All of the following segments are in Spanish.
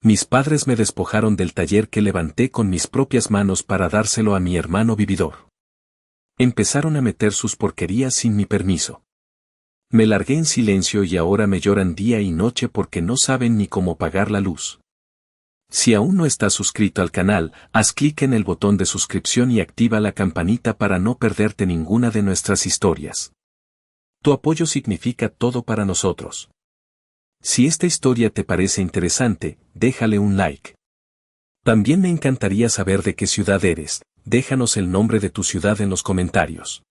Mis padres me despojaron del taller que levanté con mis propias manos para dárselo a mi hermano vividor. Empezaron a meter sus porquerías sin mi permiso. Me largué en silencio y ahora me lloran día y noche porque no saben ni cómo pagar la luz. Si aún no estás suscrito al canal, haz clic en el botón de suscripción y activa la campanita para no perderte ninguna de nuestras historias. Tu apoyo significa todo para nosotros. Si esta historia te parece interesante, déjale un like. También me encantaría saber de qué ciudad eres, déjanos el nombre de tu ciudad en los comentarios.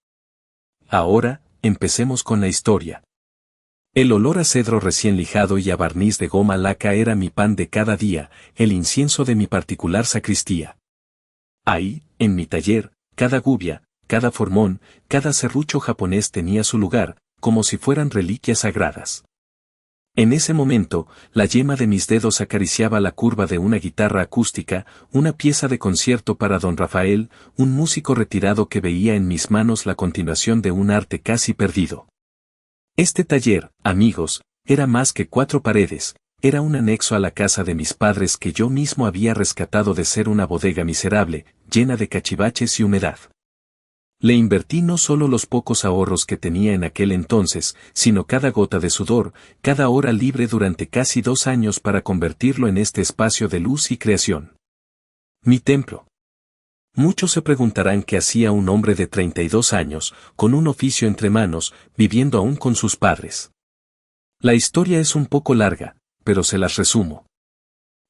Ahora, empecemos con la historia. El olor a cedro recién lijado y a barniz de goma laca era mi pan de cada día, el incienso de mi particular sacristía. Ahí, en mi taller, cada gubia, cada formón, cada serrucho japonés tenía su lugar, como si fueran reliquias sagradas. En ese momento, la yema de mis dedos acariciaba la curva de una guitarra acústica, una pieza de concierto para don Rafael, un músico retirado que veía en mis manos la continuación de un arte casi perdido. Este taller, amigos, era más que 4 paredes, era un anexo a la casa de mis padres que yo mismo había rescatado de ser una bodega miserable, llena de cachivaches y humedad. Le invertí no solo los pocos ahorros que tenía en aquel entonces, sino cada gota de sudor, cada hora libre durante casi 2 años para convertirlo en este espacio de luz y creación. Mi templo. Muchos se preguntarán qué hacía un hombre de 32 años, con un oficio entre manos, viviendo aún con sus padres. La historia es un poco larga, pero se las resumo.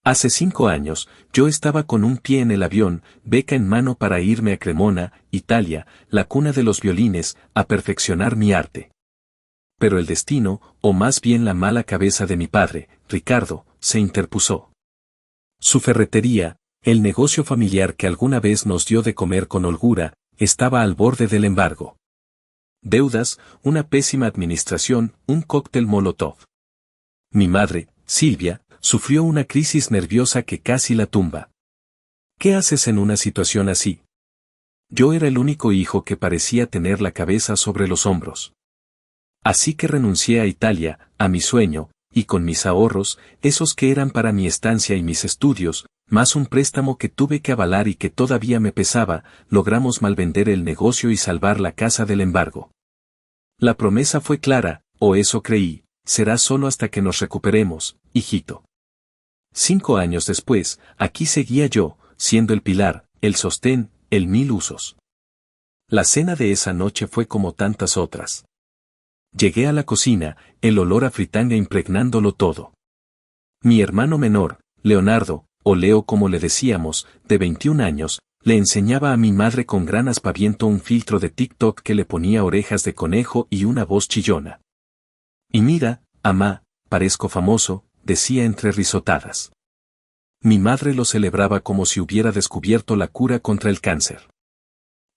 Hace 5 años, yo estaba con un pie en el avión, beca en mano para irme a Cremona, Italia, la cuna de los violines, a perfeccionar mi arte. Pero el destino, o más bien la mala cabeza de mi padre, Ricardo, se interpuso. Su ferretería, el negocio familiar que alguna vez nos dio de comer con holgura, estaba al borde del embargo. Deudas, una pésima administración, un cóctel Molotov. Mi madre, Silvia, sufrió una crisis nerviosa que casi la tumba. ¿Qué haces en una situación así? Yo era el único hijo que parecía tener la cabeza sobre los hombros. Así que renuncié a Italia, a mi sueño, y con mis ahorros, esos que eran para mi estancia y mis estudios, más un préstamo que tuve que avalar y que todavía me pesaba, logramos malvender el negocio y salvar la casa del embargo. La promesa fue clara, o eso creí, será solo hasta que nos recuperemos, hijito. 5 años después, aquí seguía yo, siendo el pilar, el sostén, el mil usos. La cena de esa noche fue como tantas otras. Llegué a la cocina, el olor a fritanga impregnándolo todo. Mi hermano menor, Leonardo, o Leo como le decíamos, de 21 años, le enseñaba a mi madre con gran aspaviento un filtro de TikTok que le ponía orejas de conejo y una voz chillona. Y mira, amá, parezco famoso, decía entre risotadas. Mi madre lo celebraba como si hubiera descubierto la cura contra el cáncer.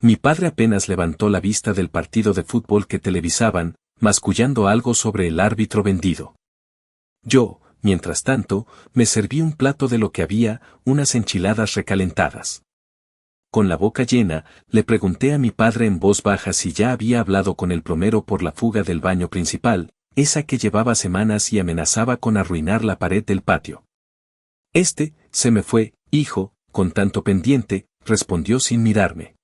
Mi padre apenas levantó la vista del partido de fútbol que televisaban, mascullando algo sobre el árbitro vendido. Yo, mientras tanto, me serví un plato de lo que había, unas enchiladas recalentadas. Con la boca llena, le pregunté a mi padre en voz baja si ya había hablado con el plomero por la fuga del baño principal, esa que llevaba semanas y amenazaba con arruinar la pared del patio. Se me fue, hijo, con tanto pendiente, respondió sin mirarme.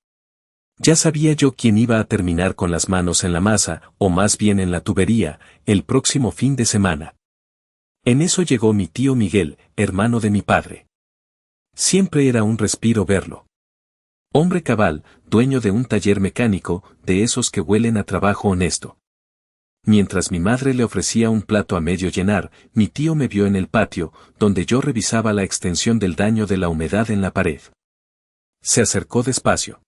Ya sabía yo quién iba a terminar con las manos en la masa, o más bien en la tubería, el próximo fin de semana. En eso llegó mi tío Miguel, hermano de mi padre. Siempre era un respiro verlo. Hombre cabal, dueño de un taller mecánico, de esos que huelen a trabajo honesto. Mientras mi madre le ofrecía un plato a medio llenar, mi tío me vio en el patio, donde yo revisaba la extensión del daño de la humedad en la pared. Se acercó despacio.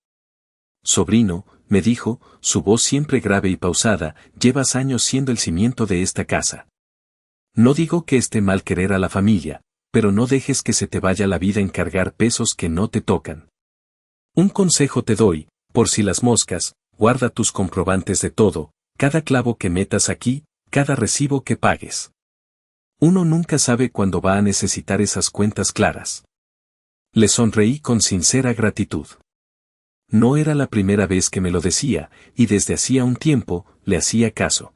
Sobrino, me dijo, su voz siempre grave y pausada, llevas años siendo el cimiento de esta casa. No digo que esté mal querer a la familia, pero no dejes que se te vaya la vida en cargar pesos que no te tocan. Un consejo te doy, por si las moscas, guarda tus comprobantes de todo, cada clavo que metas aquí, cada recibo que pagues. Uno nunca sabe cuándo va a necesitar esas cuentas claras. Le sonreí con sincera gratitud. No era la primera vez que me lo decía, y desde hacía un tiempo, le hacía caso.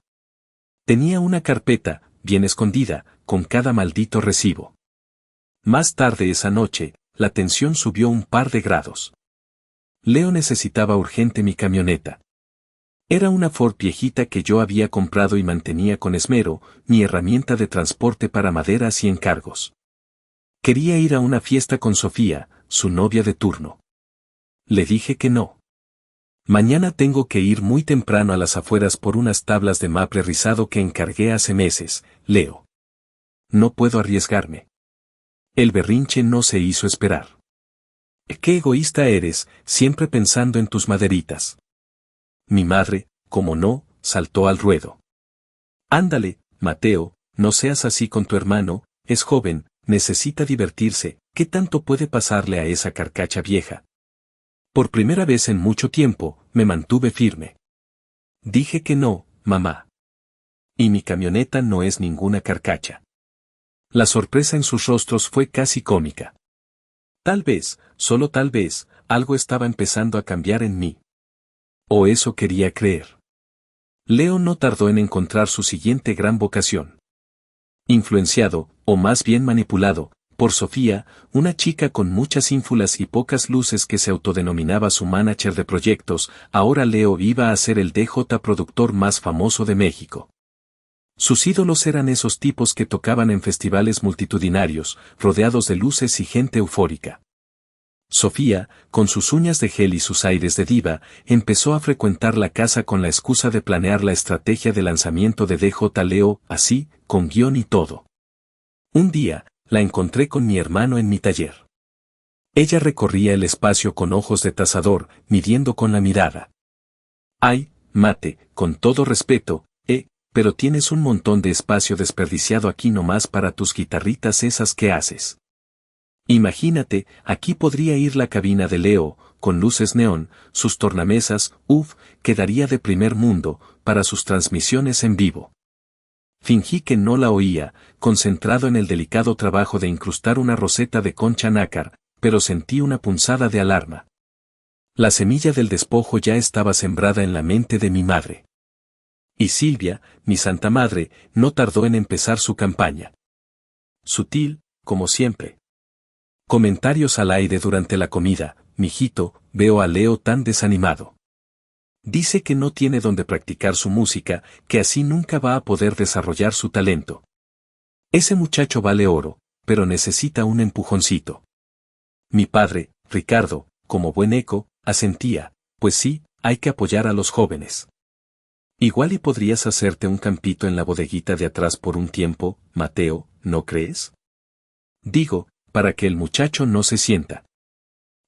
Tenía una carpeta, bien escondida, con cada maldito recibo. Más tarde esa noche, la tensión subió un par de grados. Leo necesitaba urgente mi camioneta. Era una Ford viejita que yo había comprado y mantenía con esmero, mi herramienta de transporte para maderas y encargos. Quería ir a una fiesta con Sofía, su novia de turno. Le dije que no. Mañana tengo que ir muy temprano a las afueras por unas tablas de maple rizado que encargué hace meses, Leo. No puedo arriesgarme. El berrinche no se hizo esperar. Qué egoísta eres, siempre pensando en tus maderitas. Mi madre, como no, saltó al ruedo. Ándale, Mateo, no seas así con tu hermano, es joven, necesita divertirse, ¿qué tanto puede pasarle a esa carcacha vieja? Por primera vez en mucho tiempo, me mantuve firme. Dije que no, mamá. Y mi camioneta no es ninguna carcacha. La sorpresa en sus rostros fue casi cómica. Tal vez, solo tal vez, algo estaba empezando a cambiar en mí. O eso quería creer. Leo no tardó en encontrar su siguiente gran vocación. Influenciado, o más bien manipulado, por Sofía, una chica con muchas ínfulas y pocas luces que se autodenominaba su manager de proyectos, ahora Leo iba a ser el DJ productor más famoso de México. Sus ídolos eran esos tipos que tocaban en festivales multitudinarios, rodeados de luces y gente eufórica. Sofía, con sus uñas de gel y sus aires de diva, empezó a frecuentar la casa con la excusa de planear la estrategia de lanzamiento de DJ Leo, así, con guión y todo. Un día, la encontré con mi hermano en mi taller. Ella recorría el espacio con ojos de tasador, midiendo con la mirada. Ay, Mate, con todo respeto, pero tienes un montón de espacio desperdiciado aquí nomás para tus guitarritas esas que haces. Imagínate, aquí podría ir la cabina de Leo, con luces neón, sus tornamesas, quedaría de primer mundo, para sus transmisiones en vivo. Fingí que no la oía, concentrado en el delicado trabajo de incrustar una roseta de concha nácar, pero sentí una punzada de alarma. La semilla del despojo ya estaba sembrada en la mente de mi madre. Y Silvia, mi santa madre, no tardó en empezar su campaña. Sutil, como siempre. Comentarios al aire durante la comida, mijito, veo a Leo tan desanimado. Dice que no tiene donde practicar su música, que así nunca va a poder desarrollar su talento. Ese muchacho vale oro, pero necesita un empujoncito. Mi padre, Ricardo, como buen eco, asentía, pues sí, hay que apoyar a los jóvenes. Igual y podrías hacerte un campito en la bodeguita de atrás por un tiempo, Mateo, ¿no crees? Digo, para que el muchacho no se sienta.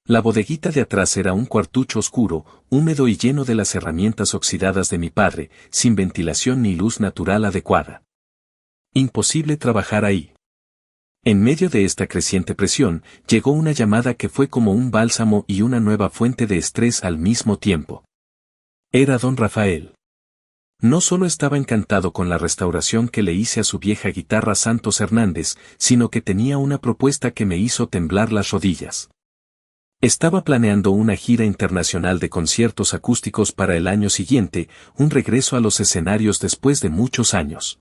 La bodeguita de atrás era un cuartucho oscuro, húmedo y lleno de las herramientas oxidadas de mi padre, sin ventilación ni luz natural adecuada. Imposible trabajar ahí. En medio de esta creciente presión, llegó una llamada que fue como un bálsamo y una nueva fuente de estrés al mismo tiempo. Era don Rafael. No solo estaba encantado con la restauración que le hice a su vieja guitarra Santos Hernández, sino que tenía una propuesta que me hizo temblar las rodillas. Estaba planeando una gira internacional de conciertos acústicos para el año siguiente, un regreso a los escenarios después de muchos años.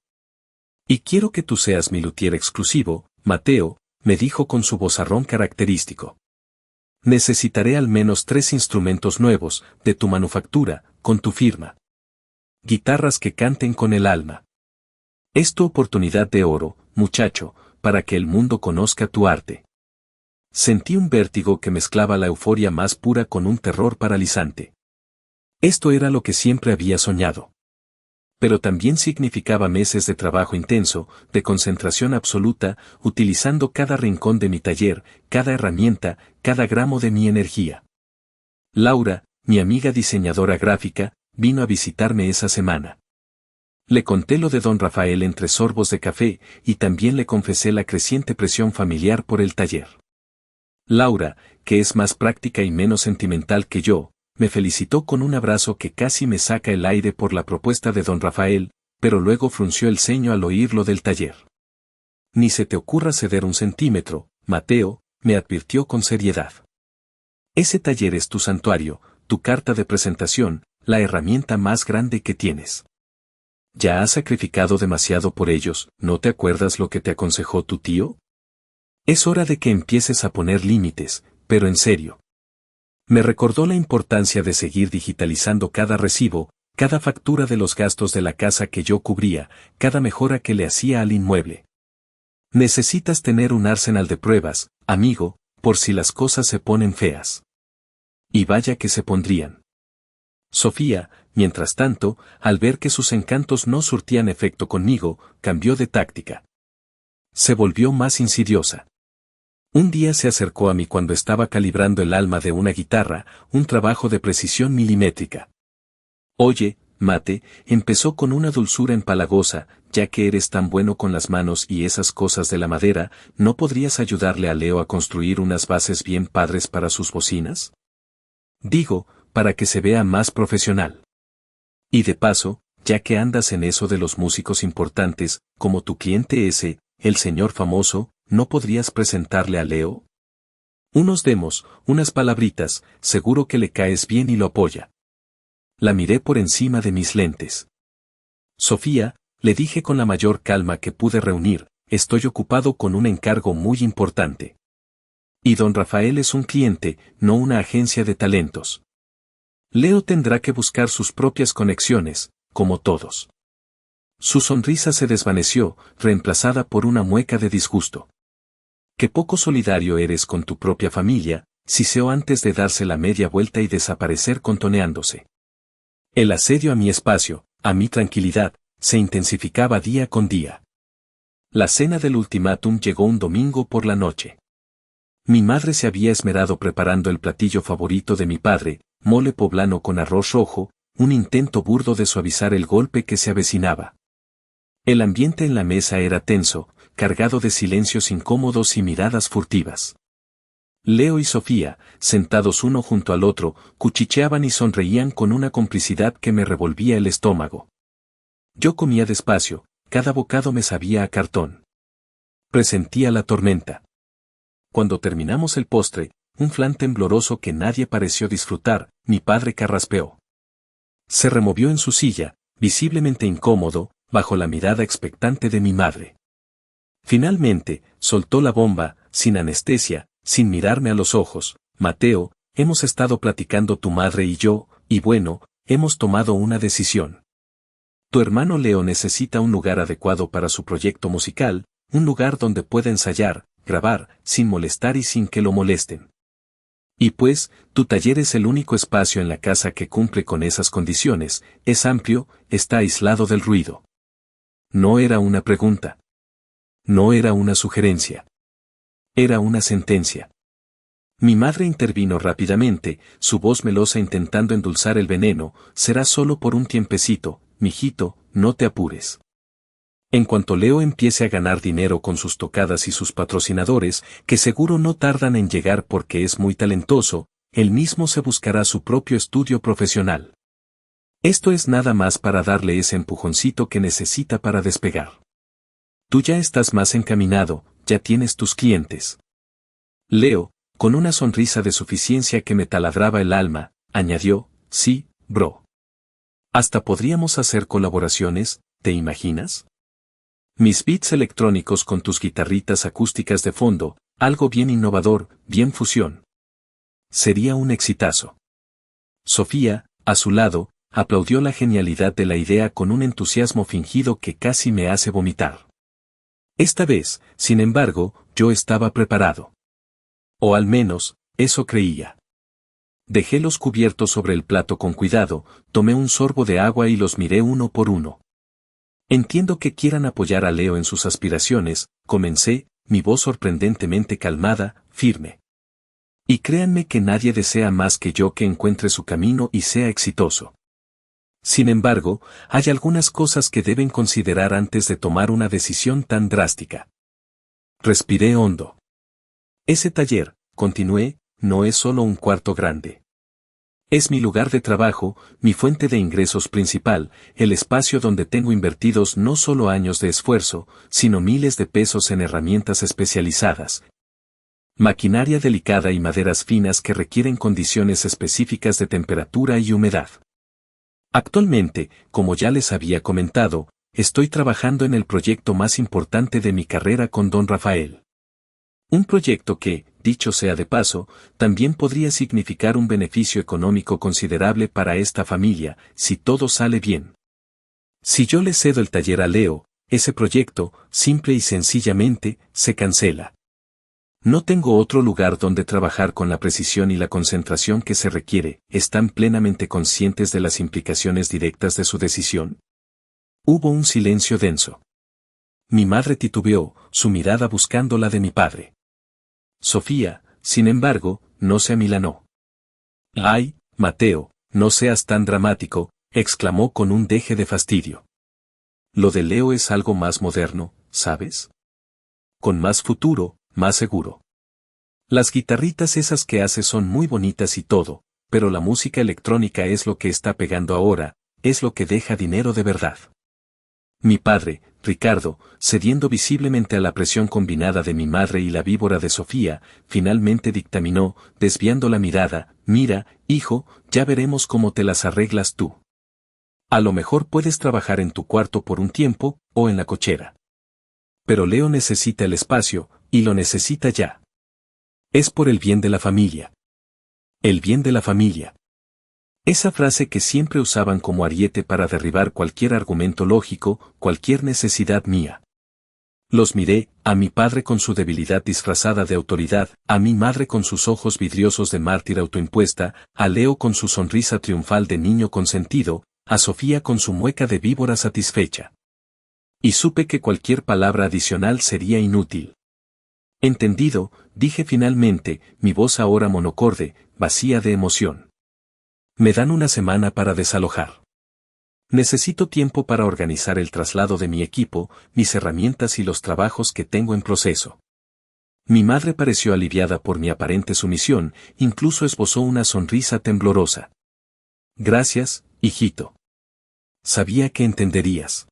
Y quiero que tú seas mi luthier exclusivo, Mateo, me dijo con su vozarrón característico. Necesitaré al menos 3 instrumentos nuevos, de tu manufactura, con tu firma. Guitarras que canten con el alma. Es tu oportunidad de oro, muchacho, para que el mundo conozca tu arte. Sentí un vértigo que mezclaba la euforia más pura con un terror paralizante. Esto era lo que siempre había soñado. Pero también significaba meses de trabajo intenso, de concentración absoluta, utilizando cada rincón de mi taller, cada herramienta, cada gramo de mi energía. Laura, mi amiga diseñadora gráfica, vino a visitarme esa semana. Le conté lo de don Rafael entre sorbos de café, y también le confesé la creciente presión familiar por el taller. Laura, que es más práctica y menos sentimental que yo, me felicitó con un abrazo que casi me saca el aire por la propuesta de don Rafael, pero luego frunció el ceño al oír lo del taller. Ni se te ocurra ceder un centímetro, Mateo, me advirtió con seriedad. Ese taller es tu santuario, tu carta de presentación, la herramienta más grande que tienes. Ya has sacrificado demasiado por ellos, ¿no te acuerdas lo que te aconsejó tu tío? Es hora de que empieces a poner límites, pero en serio. Me recordó la importancia de seguir digitalizando cada recibo, cada factura de los gastos de la casa que yo cubría, cada mejora que le hacía al inmueble. Necesitas tener un arsenal de pruebas, amigo, por si las cosas se ponen feas. Y vaya que se pondrían. Sofía, mientras tanto, al ver que sus encantos no surtían efecto conmigo, cambió de táctica. Se volvió más insidiosa. Un día se acercó a mí cuando estaba calibrando el alma de una guitarra, un trabajo de precisión milimétrica. Oye, Mate, empezó con una dulzura empalagosa, ya que eres tan bueno con las manos y esas cosas de la madera, ¿no podrías ayudarle a Leo a construir unas bases bien padres para sus bocinas? Digo, para que se vea más profesional. Y de paso, ya que andas en eso de los músicos importantes, como tu cliente ese, el señor famoso, ¿no podrías presentarle a Leo? Unos demos, unas palabritas, seguro que le caes bien y lo apoya. La miré por encima de mis lentes. Sofía, le dije con la mayor calma que pude reunir, estoy ocupado con un encargo muy importante. Y don Rafael es un cliente, no una agencia de talentos. Leo tendrá que buscar sus propias conexiones, como todos. Su sonrisa se desvaneció, reemplazada por una mueca de disgusto. Qué poco solidario eres con tu propia familia, siseó antes de darse la media vuelta y desaparecer contoneándose. El asedio a mi espacio, a mi tranquilidad, se intensificaba día con día. La cena del ultimátum llegó un domingo por la noche. Mi madre se había esmerado preparando el platillo favorito de mi padre, mole poblano con arroz rojo, un intento burdo de suavizar el golpe que se avecinaba. El ambiente en la mesa era tenso, cargado de silencios incómodos y miradas furtivas. Leo y Sofía, sentados uno junto al otro, cuchicheaban y sonreían con una complicidad que me revolvía el estómago. Yo comía despacio, cada bocado me sabía a cartón. Presentía la tormenta. Cuando terminamos el postre, un flan tembloroso que nadie pareció disfrutar, mi padre carraspeó. Se removió en su silla, visiblemente incómodo, bajo la mirada expectante de mi madre. Finalmente, soltó la bomba, sin anestesia, sin mirarme a los ojos. Mateo, hemos estado platicando tu madre y yo, y bueno, hemos tomado una decisión. Tu hermano Leo necesita un lugar adecuado para su proyecto musical, un lugar donde pueda ensayar, grabar, sin molestar y sin que lo molesten. Y pues, tu taller es el único espacio en la casa que cumple con esas condiciones, es amplio, está aislado del ruido. No era una pregunta. No era una sugerencia. Era una sentencia. Mi madre intervino rápidamente, su voz melosa intentando endulzar el veneno, será solo por un tiempecito, mijito, no te apures. En cuanto Leo empiece a ganar dinero con sus tocadas y sus patrocinadores, que seguro no tardan en llegar porque es muy talentoso, él mismo se buscará su propio estudio profesional. Esto es nada más para darle ese empujoncito que necesita para despegar. Tú ya estás más encaminado, ya tienes tus clientes. Leo, con una sonrisa de suficiencia que me taladraba el alma, añadió, sí, bro. Hasta podríamos hacer colaboraciones, ¿te imaginas? Mis beats electrónicos con tus guitarritas acústicas de fondo, algo bien innovador, bien fusión. Sería un exitazo. Sofía, a su lado, aplaudió la genialidad de la idea con un entusiasmo fingido que casi me hace vomitar. Esta vez, sin embargo, yo estaba preparado. O al menos, eso creía. Dejé los cubiertos sobre el plato con cuidado, tomé un sorbo de agua y los miré uno por uno. Entiendo que quieran apoyar a Leo en sus aspiraciones, comencé, mi voz sorprendentemente calmada, firme. Y créanme que nadie desea más que yo que encuentre su camino y sea exitoso. Sin embargo, hay algunas cosas que deben considerar antes de tomar una decisión tan drástica. Respiré hondo. Ese taller, continué, no es solo un cuarto grande. Es mi lugar de trabajo, mi fuente de ingresos principal, el espacio donde tengo invertidos no solo años de esfuerzo, sino miles de pesos en herramientas especializadas. Maquinaria delicada y maderas finas que requieren condiciones específicas de temperatura y humedad. Actualmente, como ya les había comentado, estoy trabajando en el proyecto más importante de mi carrera con don Rafael. Un proyecto que, dicho sea de paso, también podría significar un beneficio económico considerable para esta familia, si todo sale bien. Si yo le cedo el taller a Leo, ese proyecto, simple y sencillamente, se cancela. No tengo otro lugar donde trabajar con la precisión y la concentración que se requiere. ¿Están plenamente conscientes de las implicaciones directas de su decisión? Hubo un silencio denso. Mi madre titubeó, su mirada buscando la de mi padre. Sofía, sin embargo, no se amilanó. «Ay, Mateo, no seas tan dramático», exclamó con un deje de fastidio. «Lo de Leo es algo más moderno, ¿sabes? Con más futuro, más seguro. Las guitarritas esas que hace son muy bonitas y todo, pero la música electrónica es lo que está pegando ahora, es lo que deja dinero de verdad». Mi padre, Ricardo, cediendo visiblemente a la presión combinada de mi madre y la víbora de Sofía, finalmente dictaminó, desviando la mirada: «Mira, hijo, ya veremos cómo te las arreglas tú. A lo mejor puedes trabajar en tu cuarto por un tiempo, o en la cochera. Pero Leo necesita el espacio, y lo necesita ya. Es por el bien de la familia. El bien de la familia». Esa frase que siempre usaban como ariete para derribar cualquier argumento lógico, cualquier necesidad mía. Los miré, a mi padre con su debilidad disfrazada de autoridad, a mi madre con sus ojos vidriosos de mártir autoimpuesta, a Leo con su sonrisa triunfal de niño consentido, a Sofía con su mueca de víbora satisfecha. Y supe que cualquier palabra adicional sería inútil. «Entendido», dije finalmente, mi voz ahora monocorde, vacía de emoción. «Me dan una semana para desalojar. Necesito tiempo para organizar el traslado de mi equipo, mis herramientas y los trabajos que tengo en proceso». Mi madre pareció aliviada por mi aparente sumisión, incluso esbozó una sonrisa temblorosa. «Gracias, hijito. Sabía que entenderías».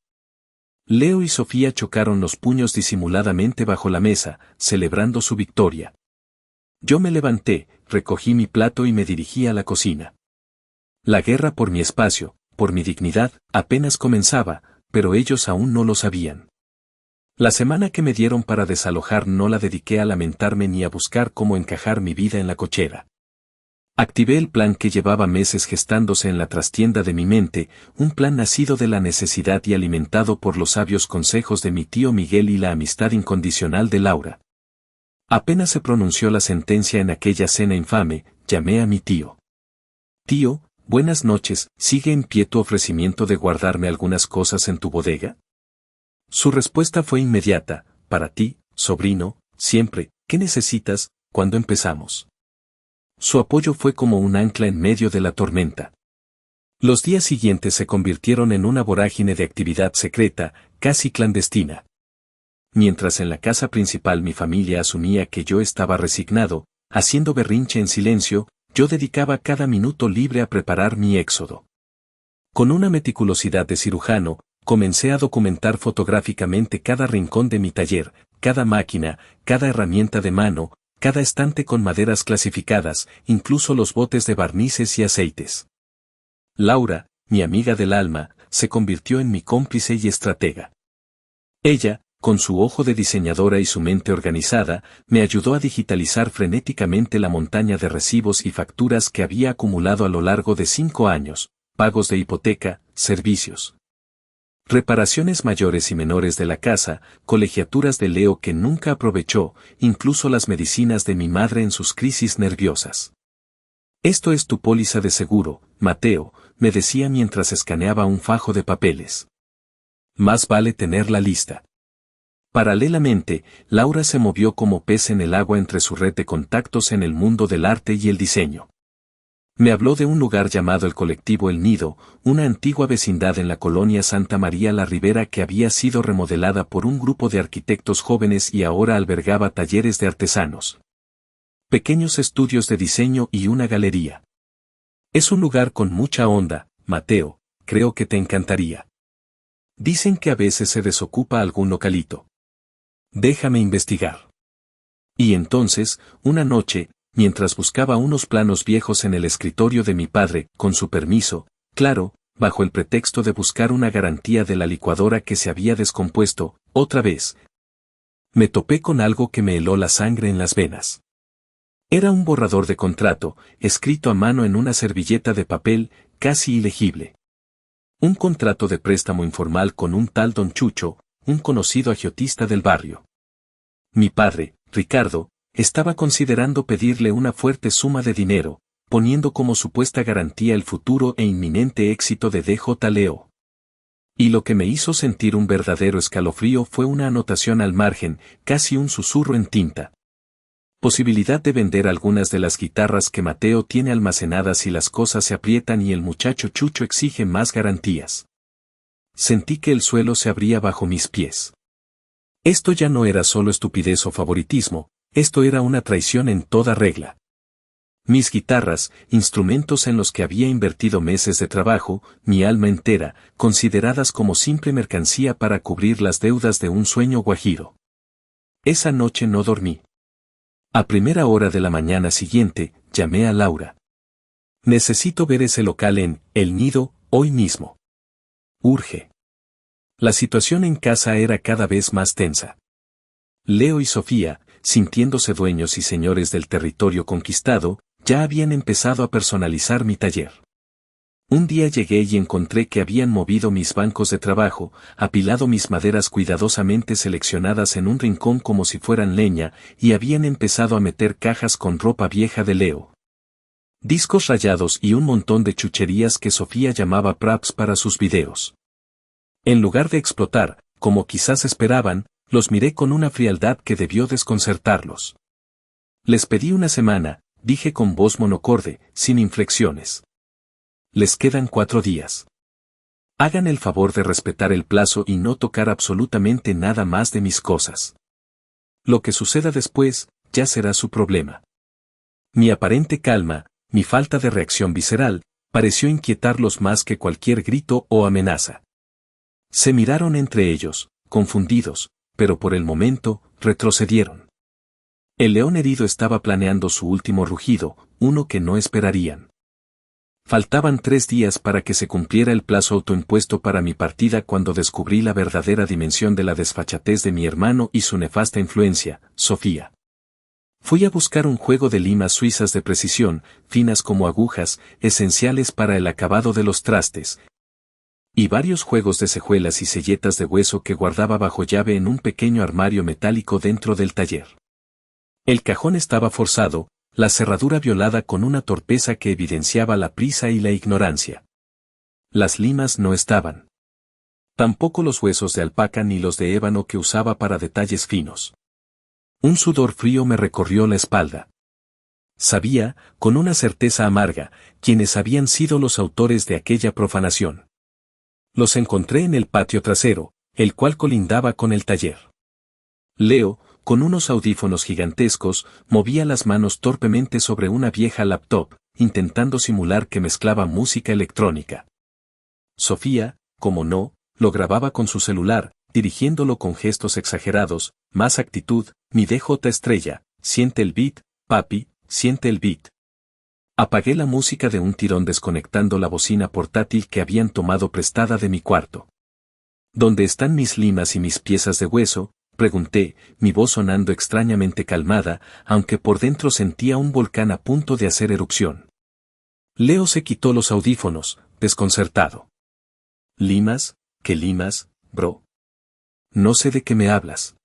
Leo y Sofía chocaron los puños disimuladamente bajo la mesa, celebrando su victoria. Yo me levanté, recogí mi plato y me dirigí a la cocina. La guerra por mi espacio, por mi dignidad, apenas comenzaba, pero ellos aún no lo sabían. La semana que me dieron para desalojar no la dediqué a lamentarme ni a buscar cómo encajar mi vida en la cochera. Activé el plan que llevaba meses gestándose en la trastienda de mi mente, un plan nacido de la necesidad y alimentado por los sabios consejos de mi tío Miguel y la amistad incondicional de Laura. Apenas se pronunció la sentencia en aquella cena infame, llamé a mi tío. «Tío, buenas noches, ¿sigue en pie tu ofrecimiento de guardarme algunas cosas en tu bodega?» Su respuesta fue inmediata: «Para ti, sobrino, siempre. ¿Qué necesitas? ¿Cuándo empezamos?» Su apoyo fue como un ancla en medio de la tormenta. Los días siguientes se convirtieron en una vorágine de actividad secreta, casi clandestina. Mientras en la casa principal mi familia asumía que yo estaba resignado, haciendo berrinche en silencio, yo dedicaba cada minuto libre a preparar mi éxodo. Con una meticulosidad de cirujano, comencé a documentar fotográficamente cada rincón de mi taller, cada máquina, cada herramienta de mano, cada estante con maderas clasificadas, incluso los botes de barnices y aceites. Laura, mi amiga del alma, se convirtió en mi cómplice y estratega. Ella, con su ojo de diseñadora y su mente organizada, me ayudó a digitalizar frenéticamente la montaña de recibos y facturas que había acumulado a lo largo de 5 años, pagos de hipoteca, servicios, reparaciones mayores y menores de la casa, colegiaturas de Leo que nunca aprovechó, incluso las medicinas de mi madre en sus crisis nerviosas. «Esto es tu póliza de seguro, Mateo», me decía mientras escaneaba un fajo de papeles. «Más vale tenerla lista». Paralelamente, Laura se movió como pez en el agua entre su red de contactos en el mundo del arte y el diseño. Me habló de un lugar llamado el Colectivo El Nido, una antigua vecindad en la colonia Santa María la Ribera que había sido remodelada por un grupo de arquitectos jóvenes y ahora albergaba talleres de artesanos, pequeños estudios de diseño y una galería. «Es un lugar con mucha onda, Mateo, creo que te encantaría. Dicen que a veces se desocupa algún localito. Déjame investigar». Y entonces, una noche, mientras buscaba unos planos viejos en el escritorio de mi padre, con su permiso, claro, bajo el pretexto de buscar una garantía de la licuadora que se había descompuesto, otra vez, Me topé con algo que me heló la sangre en las venas. Era un borrador de contrato, escrito a mano en una servilleta de papel, casi ilegible. Un contrato de préstamo informal con un tal Don Chucho, un conocido agiotista del barrio. Mi padre, Ricardo, estaba considerando pedirle una fuerte suma de dinero, poniendo como supuesta garantía el futuro e inminente éxito de DJ Leo. Y lo que me hizo sentir un verdadero escalofrío fue una anotación al margen, casi un susurro en tinta. Posibilidad de vender algunas de las guitarras que Mateo tiene almacenadas si las cosas se aprietan y el muchacho Chucho exige más garantías. Sentí que el suelo se abría bajo mis pies. Esto ya no era solo estupidez o favoritismo, esto era una traición en toda regla. Mis guitarras, instrumentos en los que había invertido meses de trabajo, mi alma entera, consideradas como simple mercancía para cubrir las deudas de un sueño guajiro. Esa noche no dormí. A primera hora de la mañana siguiente, llamé a Laura. Necesito ver ese local en El Nido, hoy mismo. Urge. La situación en casa era cada vez más tensa. Leo y Sofía, sintiéndose dueños y señores del territorio conquistado, ya habían empezado a personalizar mi taller. Un día llegué y encontré que habían movido mis bancos de trabajo, apilado mis maderas cuidadosamente seleccionadas en un rincón como si fueran leña, y habían empezado a meter cajas con ropa vieja de Leo. Discos rayados y un montón de chucherías que Sofía llamaba props para sus videos. En lugar de explotar, como quizás esperaban, los miré con una frialdad que debió desconcertarlos. Les pedí una semana, dije con voz monocorde, sin inflexiones. Les quedan 4 días. Hagan el favor de respetar el plazo y no tocar absolutamente nada más de mis cosas. Lo que suceda después, ya será su problema. Mi aparente calma, mi falta de reacción visceral, pareció inquietarlos más que cualquier grito o amenaza. Se miraron entre ellos, confundidos, pero por el momento, retrocedieron. El león herido estaba planeando su último rugido, uno que no esperarían. Faltaban 3 días para que se cumpliera el plazo autoimpuesto para mi partida cuando descubrí la verdadera dimensión de la desfachatez de mi hermano y su nefasta influencia, Sofía. Fui a buscar un juego de limas suizas de precisión, finas como agujas, esenciales para el acabado de los trastes, y varios juegos de cejuelas y selletas de hueso que guardaba bajo llave en un pequeño armario metálico dentro del taller. El cajón estaba forzado, la cerradura violada con una torpeza que evidenciaba la prisa y la ignorancia. Las limas no estaban. Tampoco los huesos de alpaca ni los de ébano que usaba para detalles finos. Un sudor frío me recorrió la espalda. Sabía, con una certeza amarga, quiénes habían sido los autores de aquella profanación. Los encontré en el patio trasero, el cual colindaba con el taller. Leo, con unos audífonos gigantescos, movía las manos torpemente sobre una vieja laptop, intentando simular que mezclaba música electrónica. Sofía, como no, lo grababa con su celular, dirigiéndolo con gestos exagerados, más actitud, mi DJ estrella, siente el beat, papi, siente el beat. Apagué la música de un tirón desconectando la bocina portátil que habían tomado prestada de mi cuarto. ¿Dónde están mis limas y mis piezas de hueso?, pregunté, mi voz sonando extrañamente calmada, aunque por dentro sentía un volcán a punto de hacer erupción. Leo se quitó los audífonos, desconcertado. ¿Limas? ¿Qué limas, bro? No sé de qué me hablas.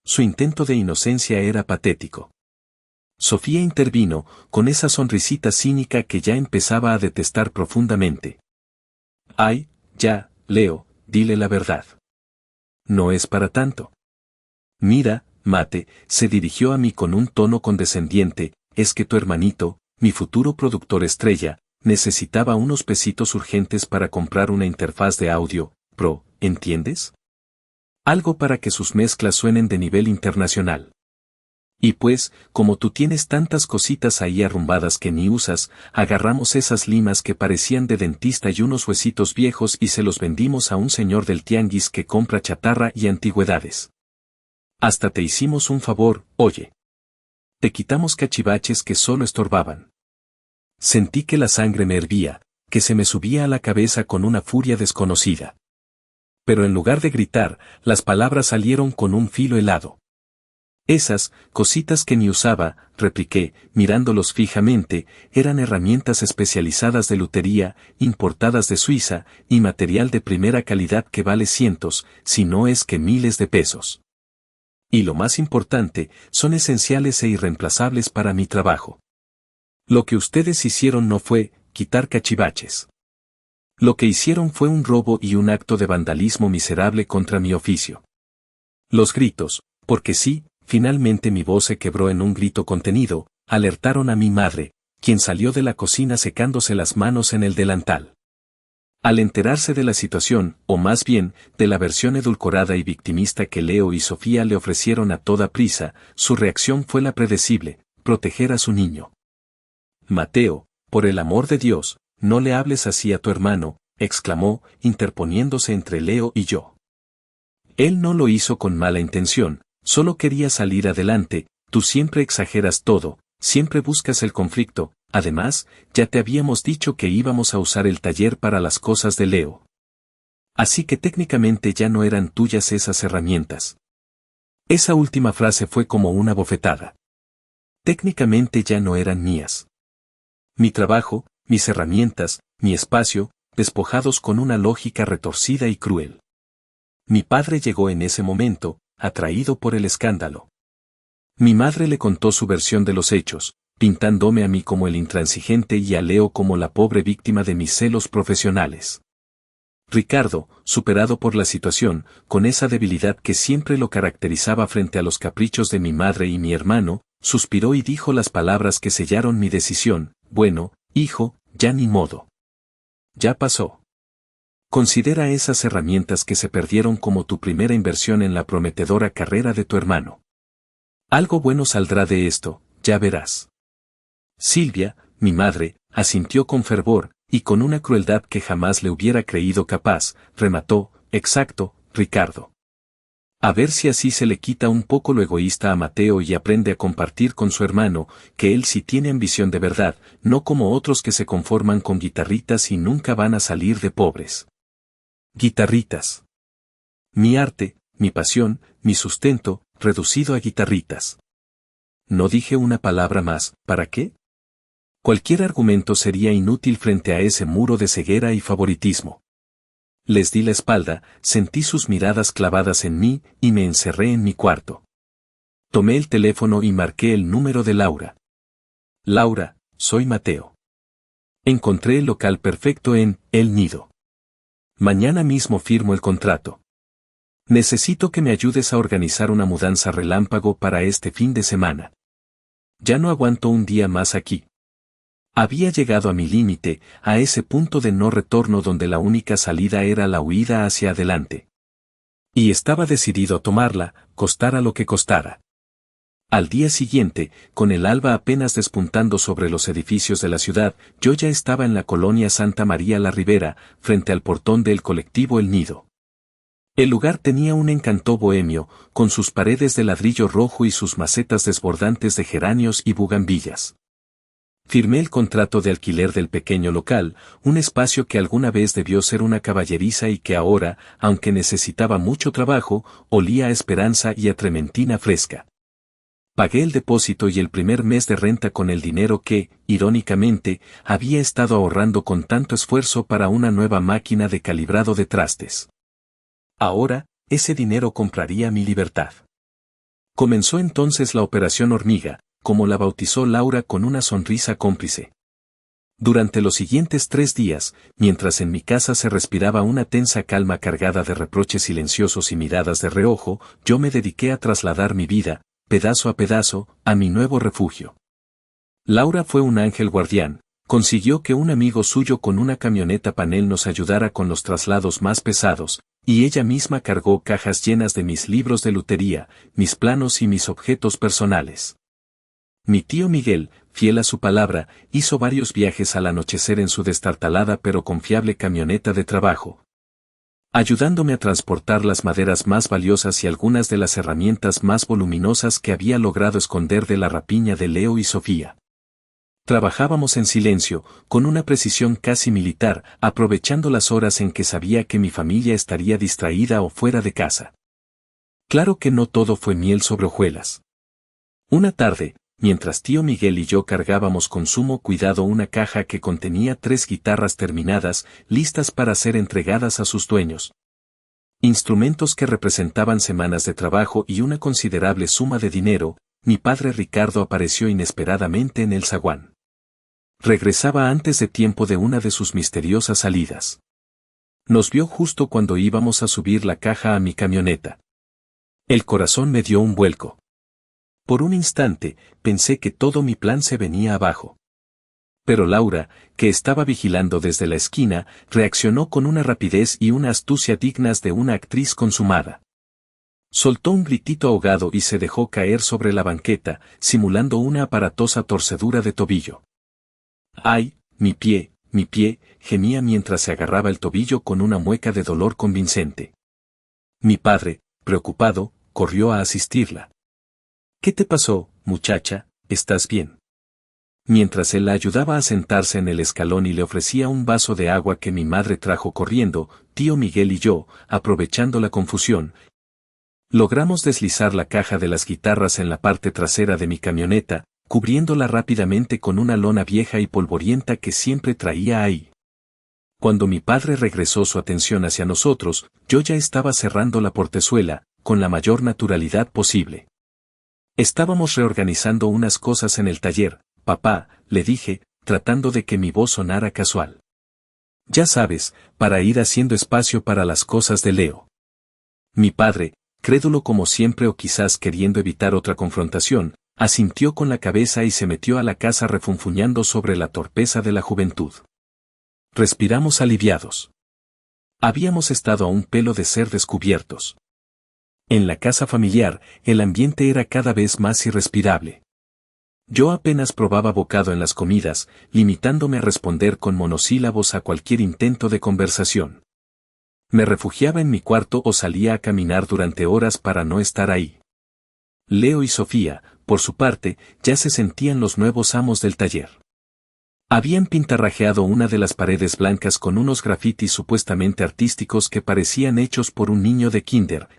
Su intento de inocencia era patético. Sofía intervino, con esa sonrisita cínica que ya empezaba a detestar profundamente. Ay, ya, Leo, dile la verdad. No es para tanto. Mira, Mate, se dirigió a mí con un tono condescendiente, es que tu hermanito, mi futuro productor estrella, necesitaba unos pesitos urgentes para comprar una interfaz de audio, pro, ¿entiendes? Algo para que sus mezclas suenen de nivel internacional. Y pues, como tú tienes tantas cositas ahí arrumbadas que ni usas, agarramos esas limas que parecían de dentista y unos huesitos viejos y se los vendimos a un señor del tianguis que compra chatarra y antigüedades. Hasta te hicimos un favor, oye. Te quitamos cachivaches que solo estorbaban. Sentí que la sangre me hervía, que se me subía a la cabeza con una furia desconocida. Pero en lugar de gritar, las palabras salieron con un filo helado. Esas, cositas que ni usaba, repliqué, mirándolos fijamente, eran herramientas especializadas de lutería, importadas de Suiza, y material de primera calidad que vale cientos, si no es que miles de pesos. Y lo más importante, son esenciales e irreemplazables para mi trabajo. Lo que ustedes hicieron no fue quitar cachivaches. Lo que hicieron fue un robo y un acto de vandalismo miserable contra mi oficio. Los gritos, porque sí, finalmente mi voz se quebró en un grito contenido, alertaron a mi madre, quien salió de la cocina secándose las manos en el delantal. Al enterarse de la situación, o más bien, de la versión edulcorada y victimista que Leo y Sofía le ofrecieron a toda prisa, su reacción fue la predecible: proteger a su niño. Mateo, por el amor de Dios, no le hables así a tu hermano, exclamó, interponiéndose entre Leo y yo. Él no lo hizo con mala intención, solo quería salir adelante. Tú siempre exageras todo, siempre buscas el conflicto. Además, ya te habíamos dicho que íbamos a usar el taller para las cosas de Leo. Así que técnicamente ya no eran tuyas esas herramientas. Esa última frase fue como una bofetada. Técnicamente ya no eran mías. Mi trabajo, mis herramientas, mi espacio, despojados con una lógica retorcida y cruel. Mi padre llegó en ese momento, atraído por el escándalo. Mi madre le contó su versión de los hechos, pintándome a mí como el intransigente y a Leo como la pobre víctima de mis celos profesionales. Ricardo, superado por la situación, con esa debilidad que siempre lo caracterizaba frente a los caprichos de mi madre y mi hermano, suspiró y dijo las palabras que sellaron mi decisión: bueno, hijo, ya ni modo. Ya pasó. Considera esas herramientas que se perdieron como tu primera inversión en la prometedora carrera de tu hermano. Algo bueno saldrá de esto, ya verás. Silvia, mi madre, asintió con fervor, y con una crueldad que jamás le hubiera creído capaz, remató: exacto, Ricardo. A ver si así se le quita un poco lo egoísta a Mateo y aprende a compartir con su hermano, que él sí tiene ambición de verdad, no como otros que se conforman con guitarritas y nunca van a salir de pobres. Guitarritas. Mi arte, mi pasión, mi sustento, reducido a guitarritas. No dije una palabra más. ¿Para qué? Cualquier argumento sería inútil frente a ese muro de ceguera y favoritismo. Les di la espalda, sentí sus miradas clavadas en mí, y me encerré en mi cuarto. Tomé el teléfono y marqué el número de Laura. Laura, soy Mateo. Encontré el local perfecto en El Nido. Mañana mismo firmo el contrato. Necesito que me ayudes a organizar una mudanza relámpago para este fin de semana. Ya no aguanto un día más aquí. Había llegado a mi límite, a ese punto de no retorno donde la única salida era la huida hacia adelante. Y estaba decidido a tomarla, costara lo que costara. Al día siguiente, con el alba apenas despuntando sobre los edificios de la ciudad, yo ya estaba en la colonia Santa María la Ribera, frente al portón del colectivo El Nido. El lugar tenía un encanto bohemio, con sus paredes de ladrillo rojo y sus macetas desbordantes de geranios y bugambillas. Firmé el contrato de alquiler del pequeño local, un espacio que alguna vez debió ser una caballeriza y que ahora, aunque necesitaba mucho trabajo, olía a esperanza y a trementina fresca. Pagué el depósito y el primer mes de renta con el dinero que, irónicamente, había estado ahorrando con tanto esfuerzo para una nueva máquina de calibrado de trastes. Ahora, ese dinero compraría mi libertad. Comenzó entonces la operación hormiga, como la bautizó Laura con una sonrisa cómplice. Durante los siguientes 3 días, mientras en mi casa se respiraba una tensa calma cargada de reproches silenciosos y miradas de reojo, yo me dediqué a trasladar mi vida, pedazo a pedazo, a mi nuevo refugio. Laura fue un ángel guardián, consiguió que un amigo suyo con una camioneta panel nos ayudara con los traslados más pesados, y ella misma cargó cajas llenas de mis libros de lutería, mis planos y mis objetos personales. Mi tío Miguel, fiel a su palabra, hizo varios viajes al anochecer en su destartalada pero confiable camioneta de trabajo, ayudándome a transportar las maderas más valiosas y algunas de las herramientas más voluminosas que había logrado esconder de la rapiña de Leo y Sofía. Trabajábamos en silencio, con una precisión casi militar, aprovechando las horas en que sabía que mi familia estaría distraída o fuera de casa. Claro que no todo fue miel sobre hojuelas. Una tarde, mientras tío Miguel y yo cargábamos con sumo cuidado una caja que contenía 3 guitarras terminadas, listas para ser entregadas a sus dueños. Instrumentos que representaban semanas de trabajo y una considerable suma de dinero, mi padre Ricardo apareció inesperadamente en el zaguán. Regresaba antes de tiempo de una de sus misteriosas salidas. Nos vio justo cuando íbamos a subir la caja a mi camioneta. El corazón me dio un vuelco. Por un instante, pensé que todo mi plan se venía abajo. Pero Laura, que estaba vigilando desde la esquina, reaccionó con una rapidez y una astucia dignas de una actriz consumada. Soltó un gritito ahogado y se dejó caer sobre la banqueta, simulando una aparatosa torcedura de tobillo. ¡Ay, mi pie, gemía mientras se agarraba el tobillo con una mueca de dolor convincente. Mi padre, preocupado, corrió a asistirla. ¿Qué te pasó, muchacha? ¿Estás bien? Mientras él la ayudaba a sentarse en el escalón y le ofrecía un vaso de agua que mi madre trajo corriendo, tío Miguel y yo, aprovechando la confusión, logramos deslizar la caja de las guitarras en la parte trasera de mi camioneta, cubriéndola rápidamente con una lona vieja y polvorienta que siempre traía ahí. Cuando mi padre regresó su atención hacia nosotros, yo ya estaba cerrando la portezuela, con la mayor naturalidad posible. Estábamos reorganizando unas cosas en el taller, papá, le dije, tratando de que mi voz sonara casual. Ya sabes, para ir haciendo espacio para las cosas de Leo. Mi padre, crédulo como siempre o quizás queriendo evitar otra confrontación, asintió con la cabeza y se metió a la casa refunfuñando sobre la torpeza de la juventud. Respiramos aliviados. Habíamos estado a un pelo de ser descubiertos. En la casa familiar, el ambiente era cada vez más irrespirable. Yo apenas probaba bocado en las comidas, limitándome a responder con monosílabos a cualquier intento de conversación. Me refugiaba en mi cuarto o salía a caminar durante horas para no estar ahí. Leo y Sofía, por su parte, ya se sentían los nuevos amos del taller. Habían pintarrajeado una de las paredes blancas con unos grafitis supuestamente artísticos que parecían hechos por un niño de kinder.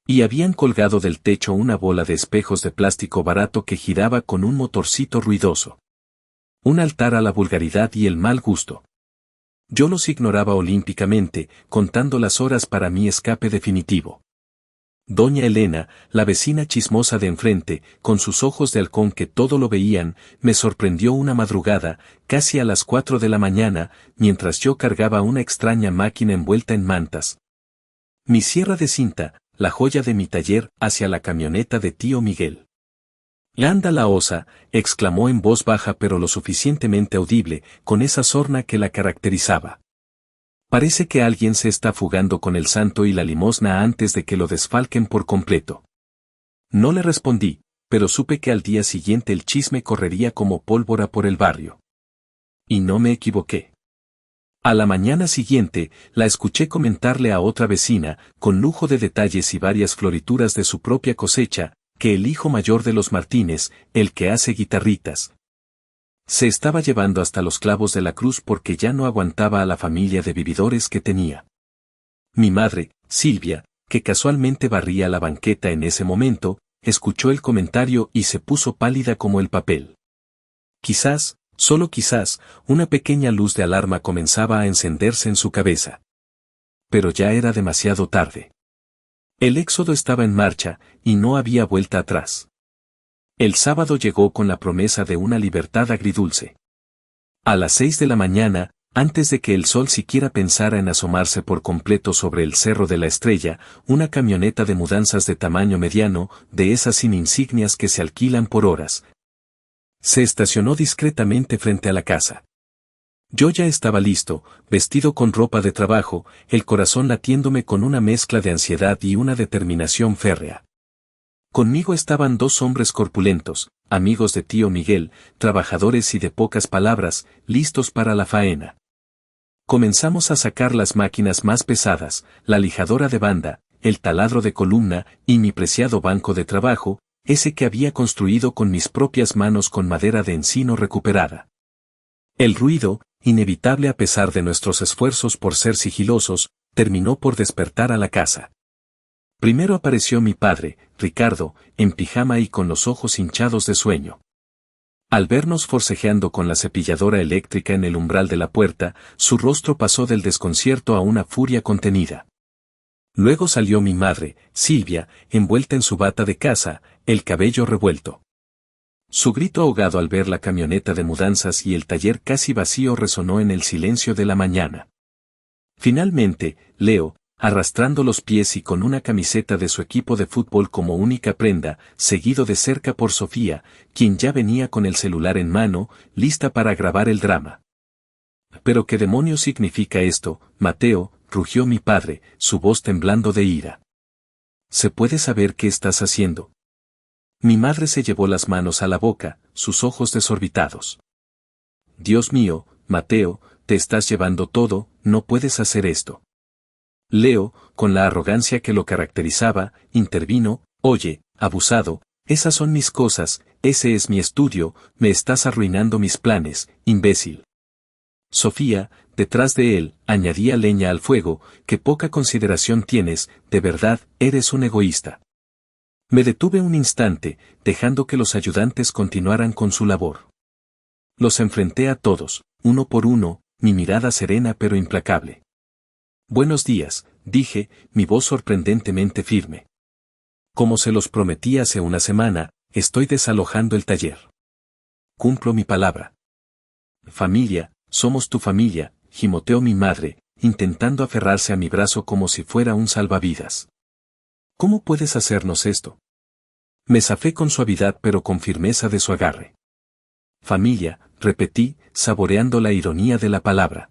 Y habían colgado del techo una bola de espejos de plástico barato que giraba con un motorcito ruidoso. Un altar a la vulgaridad y el mal gusto. Yo los ignoraba olímpicamente, contando las horas para mi escape definitivo. Doña Elena, la vecina chismosa de enfrente, con sus ojos de halcón que todo lo veían, me sorprendió una madrugada, casi a las 4 de la mañana, mientras yo cargaba una extraña máquina envuelta en mantas. Mi sierra de cinta, la joya de mi taller, hacia la camioneta de tío Miguel. «Anda la osa», exclamó en voz baja pero lo suficientemente audible, con esa sorna que la caracterizaba. «Parece que alguien se está fugando con el santo y la limosna antes de que lo desfalquen por completo». No le respondí, pero supe que al día siguiente el chisme correría como pólvora por el barrio. Y no me equivoqué. A la mañana siguiente, la escuché comentarle a otra vecina, con lujo de detalles y varias florituras de su propia cosecha, que el hijo mayor de los Martínez, el que hace guitarritas, se estaba llevando hasta los clavos de la cruz porque ya no aguantaba a la familia de vividores que tenía. Mi madre, Silvia, que casualmente barría la banqueta en ese momento, escuchó el comentario y se puso pálida como el papel. Quizás, solo quizás, una pequeña luz de alarma comenzaba a encenderse en su cabeza. Pero ya era demasiado tarde. El éxodo estaba en marcha, y no había vuelta atrás. El sábado llegó con la promesa de una libertad agridulce. A las 6 de la mañana, antes de que el sol siquiera pensara en asomarse por completo sobre el Cerro de la Estrella, una camioneta de mudanzas de tamaño mediano, de esas sin insignias que se alquilan por horas, se estacionó discretamente frente a la casa. Yo ya estaba listo, vestido con ropa de trabajo, el corazón latiéndome con una mezcla de ansiedad y una determinación férrea. Conmigo estaban 2 hombres corpulentos, amigos de tío Miguel, trabajadores y de pocas palabras, listos para la faena. Comenzamos a sacar las máquinas más pesadas, la lijadora de banda, el taladro de columna y mi preciado banco de trabajo, ese que había construido con mis propias manos con madera de encino recuperada. El ruido, inevitable a pesar de nuestros esfuerzos por ser sigilosos, terminó por despertar a la casa. Primero apareció mi padre, Ricardo, en pijama y con los ojos hinchados de sueño. Al vernos forcejeando con la cepilladora eléctrica en el umbral de la puerta, su rostro pasó del desconcierto a una furia contenida. Luego salió mi madre, Silvia, envuelta en su bata de casa, el cabello revuelto. Su grito ahogado al ver la camioneta de mudanzas y el taller casi vacío resonó en el silencio de la mañana. Finalmente, Leo, arrastrando los pies y con una camiseta de su equipo de fútbol como única prenda, seguido de cerca por Sofía, quien ya venía con el celular en mano, lista para grabar el drama. ¿Pero qué demonios significa esto, Mateo?, rugió mi padre, su voz temblando de ira. ¿Se puede saber qué estás haciendo? Mi madre se llevó las manos a la boca, sus ojos desorbitados. Dios mío, Mateo, te estás llevando todo, no puedes hacer esto. Leo, con la arrogancia que lo caracterizaba, intervino, oye, abusado, esas son mis cosas, ese es mi estudio, me estás arruinando mis planes, imbécil. Sofía, detrás de él, añadía leña al fuego, qué poca consideración tienes, de verdad, eres un egoísta. Me detuve un instante, dejando que los ayudantes continuaran con su labor. Los enfrenté a todos, uno por uno, mi mirada serena pero implacable. Buenos días, dije, mi voz sorprendentemente firme. Como se los prometí hace una semana, estoy desalojando el taller. Cumplo mi palabra. Familia, somos tu familia, gimoteó mi madre, intentando aferrarse a mi brazo como si fuera un salvavidas. ¿Cómo puedes hacernos esto? Me zafé con suavidad pero con firmeza de su agarre. Familia, repetí, saboreando la ironía de la palabra.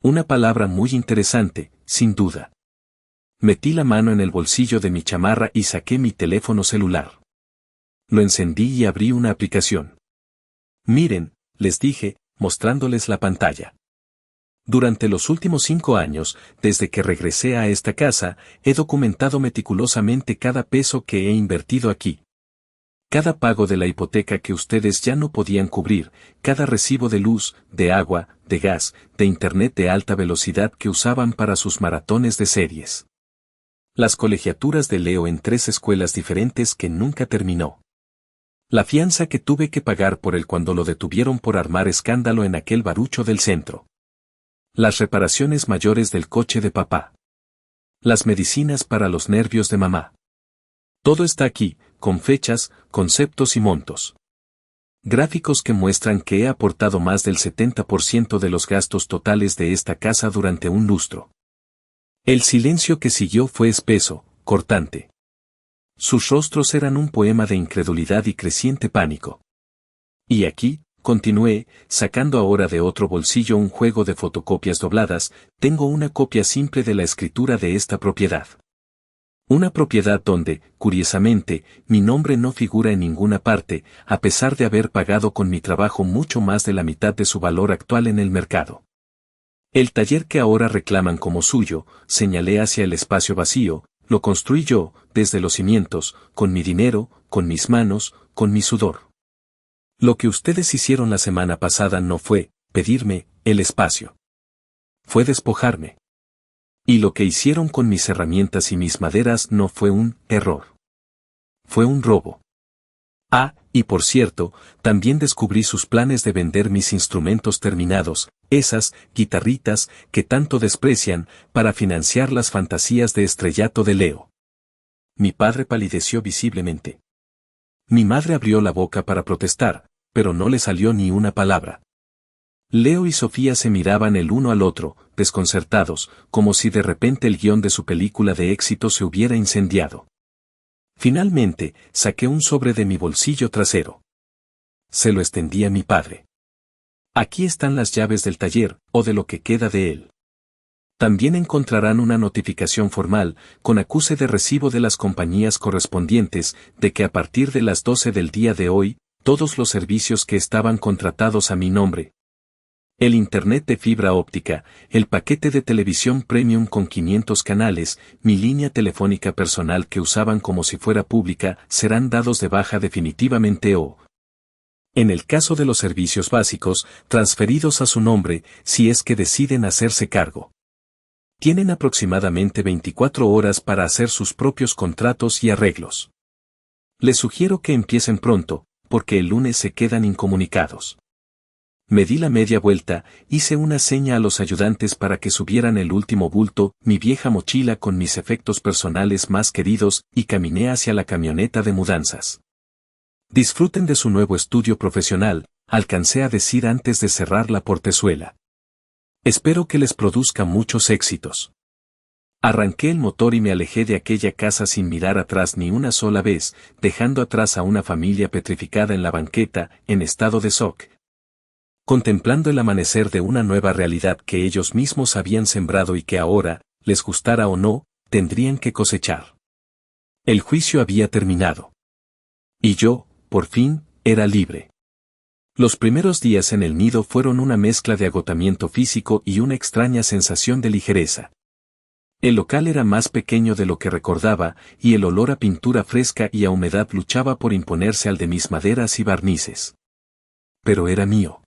Una palabra muy interesante, sin duda. Metí la mano en el bolsillo de mi chamarra y saqué mi teléfono celular. Lo encendí y abrí una aplicación. Miren, les dije, mostrándoles la pantalla. Durante los últimos 5 años, desde que regresé a esta casa, he documentado meticulosamente cada peso que he invertido aquí. Cada pago de la hipoteca que ustedes ya no podían cubrir, cada recibo de luz, de agua, de gas, de internet de alta velocidad que usaban para sus maratones de series. Las colegiaturas de Leo en 3 escuelas diferentes que nunca terminó. La fianza que tuve que pagar por él cuando lo detuvieron por armar escándalo en aquel barucho del centro. Las reparaciones mayores del coche de papá. Las medicinas para los nervios de mamá. Todo está aquí, con fechas, conceptos y montos. Gráficos que muestran que he aportado más del 70% de los gastos totales de esta casa durante un lustro. El silencio que siguió fue espeso, cortante. Sus rostros eran un poema de incredulidad y creciente pánico. Y aquí, continué, sacando ahora de otro bolsillo un juego de fotocopias dobladas, tengo una copia simple de la escritura de esta propiedad. Una propiedad donde, curiosamente, mi nombre no figura en ninguna parte, a pesar de haber pagado con mi trabajo mucho más de la mitad de su valor actual en el mercado. El taller que ahora reclaman como suyo, señalé hacia el espacio vacío, lo construí yo, desde los cimientos, con mi dinero, con mis manos, con mi sudor. Lo que ustedes hicieron la semana pasada no fue pedirme el espacio. Fue despojarme. Y lo que hicieron con mis herramientas y mis maderas no fue un error. Fue un robo. Ah, y por cierto, también descubrí sus planes de vender mis instrumentos terminados, esas guitarritas que tanto desprecian, para financiar las fantasías de estrellato de Leo. Mi padre palideció visiblemente. Mi madre abrió la boca para protestar, pero no le salió ni una palabra. Leo y Sofía se miraban el uno al otro, desconcertados, como si de repente el guión de su película de éxito se hubiera incendiado. Finalmente, saqué un sobre de mi bolsillo trasero. Se lo extendí a mi padre. Aquí están las llaves del taller, o de lo que queda de él. También encontrarán una notificación formal, con acuse de recibo de las compañías correspondientes, de que a partir de las 12 del día de hoy, todos los servicios que estaban contratados a mi nombre, el internet de fibra óptica, el paquete de televisión premium con 500 canales, mi línea telefónica personal que usaban como si fuera pública, serán dados de baja definitivamente o, en el caso de los servicios básicos, transferidos a su nombre, si es que deciden hacerse cargo. Tienen aproximadamente 24 horas para hacer sus propios contratos y arreglos. Les sugiero que empiecen pronto, porque el lunes se quedan incomunicados. Me di la media vuelta, hice una seña a los ayudantes para que subieran el último bulto, mi vieja mochila con mis efectos personales más queridos, y caminé hacia la camioneta de mudanzas. Disfruten de su nuevo estudio profesional, alcancé a decir antes de cerrar la portezuela. Espero que les produzca muchos éxitos. Arranqué el motor y me alejé de aquella casa sin mirar atrás ni una sola vez, dejando atrás a una familia petrificada en la banqueta, en estado de shock, contemplando el amanecer de una nueva realidad que ellos mismos habían sembrado y que ahora, les gustara o no, tendrían que cosechar. El juicio había terminado. Y yo, por fin, era libre. Los primeros días en el nido fueron una mezcla de agotamiento físico y una extraña sensación de ligereza. El local era más pequeño de lo que recordaba, y el olor a pintura fresca y a humedad luchaba por imponerse al de mis maderas y barnices. Pero era mío.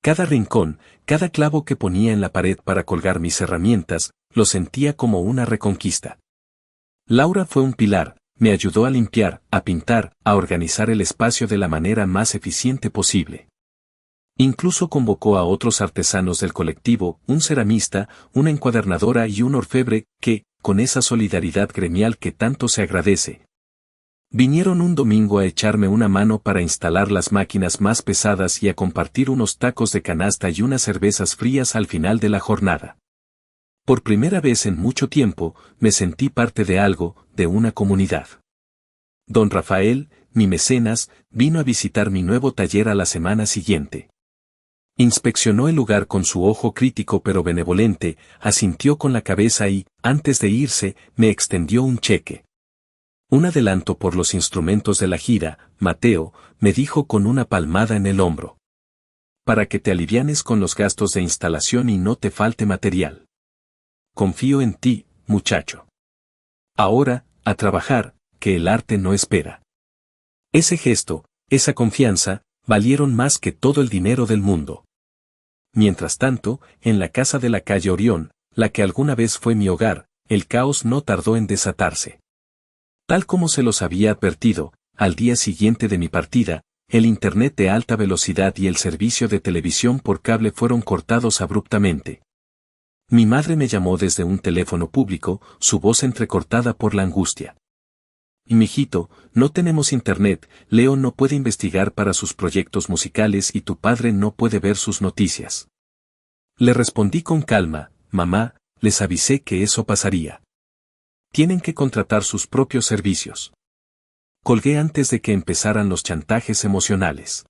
Cada rincón, cada clavo que ponía en la pared para colgar mis herramientas, lo sentía como una reconquista. Laura fue un pilar, me ayudó a limpiar, a pintar, a organizar el espacio de la manera más eficiente posible. Incluso convocó a otros artesanos del colectivo, un ceramista, una encuadernadora y un orfebre, que, con esa solidaridad gremial que tanto se agradece, vinieron un domingo a echarme una mano para instalar las máquinas más pesadas y a compartir unos tacos de canasta y unas cervezas frías al final de la jornada. Por primera vez en mucho tiempo, me sentí parte de algo, de una comunidad. Don Rafael, mi mecenas, vino a visitar mi nuevo taller a la semana siguiente. Inspeccionó el lugar con su ojo crítico pero benevolente, asintió con la cabeza y, antes de irse, me extendió un cheque. Un adelanto por los instrumentos de la gira, Mateo, me dijo con una palmada en el hombro. Para que te alivianes con los gastos de instalación y no te falte material. Confío en ti, muchacho. Ahora, a trabajar, que el arte no espera. Ese gesto, esa confianza, valieron más que todo el dinero del mundo. Mientras tanto, en la casa de la calle Orión, la que alguna vez fue mi hogar, el caos no tardó en desatarse. Tal como se los había advertido, al día siguiente de mi partida, el internet de alta velocidad y el servicio de televisión por cable fueron cortados abruptamente. Mi madre me llamó desde un teléfono público, su voz entrecortada por la angustia. Mijito, no tenemos internet, Leo no puede investigar para sus proyectos musicales y tu padre no puede ver sus noticias. Le respondí con calma, mamá, les avisé que eso pasaría. Tienen que contratar sus propios servicios. Colgué antes de que empezaran los chantajes emocionales.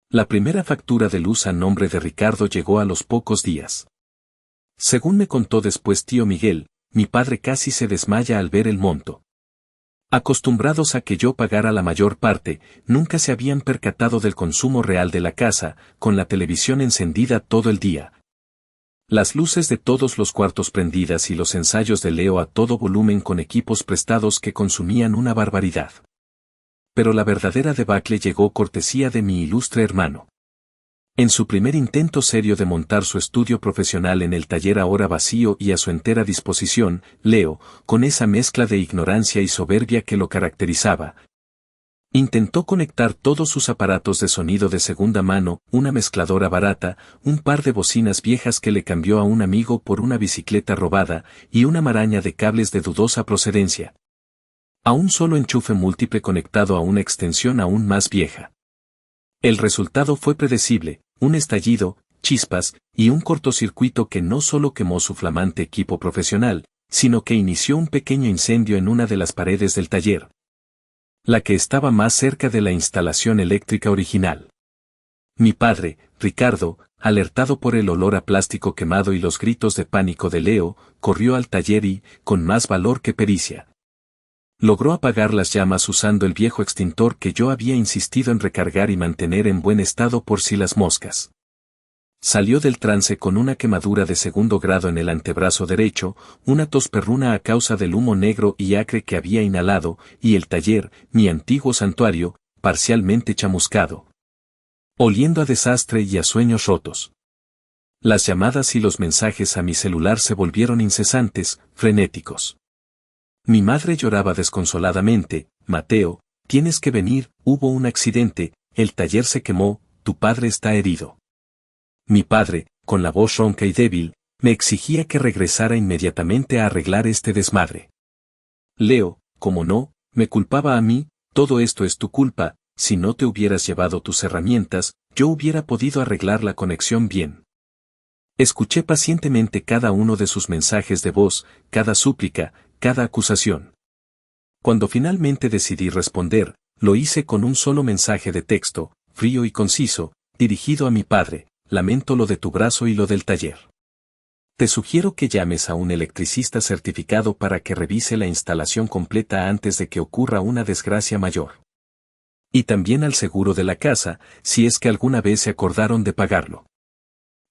La primera factura de luz a nombre de Ricardo llegó a los pocos días. Según me contó después tío Miguel, mi padre casi se desmaya al ver el monto. Acostumbrados a que yo pagara la mayor parte, nunca se habían percatado del consumo real de la casa, con la televisión encendida todo el día. Las luces de todos los cuartos prendidas y los ensayos de Leo a todo volumen con equipos prestados que consumían una barbaridad. Pero la verdadera debacle llegó cortesía de mi ilustre hermano. En su primer intento serio de montar su estudio profesional en el taller ahora vacío y a su entera disposición, Leo, con esa mezcla de ignorancia y soberbia que lo caracterizaba, intentó conectar todos sus aparatos de sonido de segunda mano, una mezcladora barata, un par de bocinas viejas que le cambió a un amigo por una bicicleta robada, y una maraña de cables de dudosa procedencia. A un solo enchufe múltiple conectado a una extensión aún más vieja. El resultado fue predecible, un estallido, chispas, y un cortocircuito que no solo quemó su flamante equipo profesional, sino que inició un pequeño incendio en una de las paredes del taller, la que estaba más cerca de la instalación eléctrica original. Mi padre, Ricardo, alertado por el olor a plástico quemado y los gritos de pánico de Leo, corrió al taller y, con más valor que pericia, logró apagar las llamas usando el viejo extintor que yo había insistido en recargar y mantener en buen estado por si las moscas. Salió del trance con una quemadura de segundo grado en el antebrazo derecho, una tos perruna a causa del humo negro y acre que había inhalado, y el taller, mi antiguo santuario, parcialmente chamuscado, oliendo a desastre y a sueños rotos. Las llamadas y los mensajes a mi celular se volvieron incesantes, frenéticos. Mi madre lloraba desconsoladamente: Mateo, tienes que venir, hubo un accidente, el taller se quemó, tu padre está herido. Mi padre, con la voz ronca y débil, me exigía que regresara inmediatamente a arreglar este desmadre. Leo, como no, me culpaba a mí: todo esto es tu culpa, si no te hubieras llevado tus herramientas, yo hubiera podido arreglar la conexión bien. Escuché pacientemente cada uno de sus mensajes de voz, cada súplica, cada acusación. Cuando finalmente decidí responder, lo hice con un solo mensaje de texto, frío y conciso, dirigido a mi padre: lamento lo de tu brazo y lo del taller. Te sugiero que llames a un electricista certificado para que revise la instalación completa antes de que ocurra una desgracia mayor. Y también al seguro de la casa, si es que alguna vez se acordaron de pagarlo.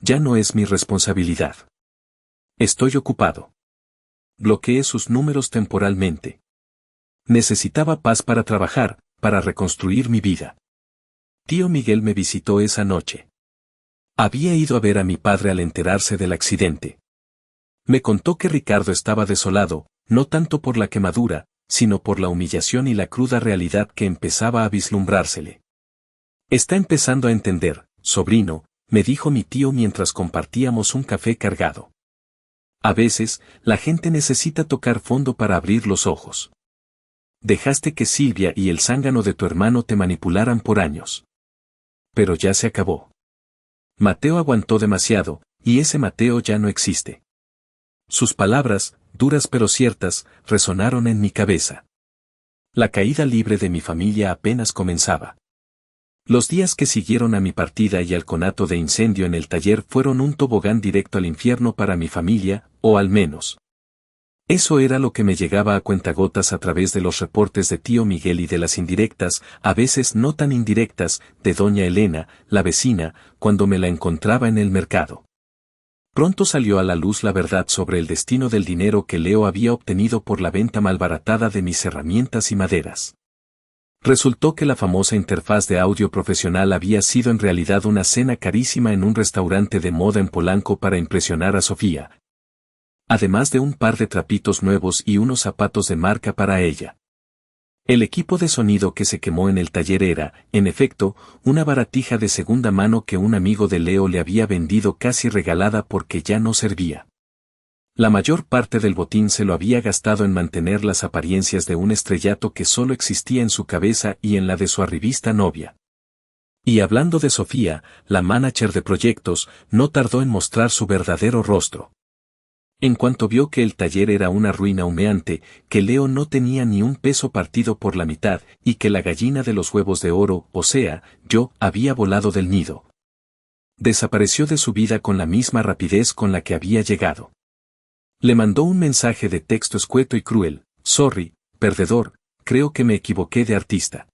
Ya no es mi responsabilidad. Estoy ocupado. Bloqueé sus números temporalmente. Necesitaba paz para trabajar, para reconstruir mi vida. Tío Miguel me visitó esa noche. Había ido a ver a mi padre al enterarse del accidente. Me contó que Ricardo estaba desolado, no tanto por la quemadura, sino por la humillación y la cruda realidad que empezaba a vislumbrársele. Está empezando a entender, sobrino, me dijo mi tío mientras compartíamos un café cargado. A veces, la gente necesita tocar fondo para abrir los ojos. Dejaste que Silvia y el zángano de tu hermano te manipularan por años. Pero ya se acabó. Mateo aguantó demasiado, y ese Mateo ya no existe. Sus palabras, duras pero ciertas, resonaron en mi cabeza. La caída libre de mi familia apenas comenzaba. Los días que siguieron a mi partida y al conato de incendio en el taller fueron un tobogán directo al infierno para mi familia, o al menos. Eso era lo que me llegaba a cuentagotas a través de los reportes de tío Miguel y de las indirectas, a veces no tan indirectas, de doña Elena, la vecina, cuando me la encontraba en el mercado. Pronto salió a la luz la verdad sobre el destino del dinero que Leo había obtenido por la venta malbaratada de mis herramientas y maderas. Resultó que la famosa interfaz de audio profesional había sido en realidad una cena carísima en un restaurante de moda en Polanco para impresionar a Sofía, además de un par de trapitos nuevos y unos zapatos de marca para ella. El equipo de sonido que se quemó en el taller era, en efecto, una baratija de segunda mano que un amigo de Leo le había vendido casi regalada porque ya no servía. La mayor parte del botín se lo había gastado en mantener las apariencias de un estrellato que solo existía en su cabeza y en la de su arribista novia. Y hablando de Sofía, la manager de proyectos, no tardó en mostrar su verdadero rostro. En cuanto vio que el taller era una ruina humeante, que Leo no tenía ni un peso partido por la mitad, y que la gallina de los huevos de oro, o sea, yo, había volado del nido. Desapareció de su vida con la misma rapidez con la que había llegado. Le mandó un mensaje de texto escueto y cruel: sorry, perdedor, creo que me equivoqué de artista.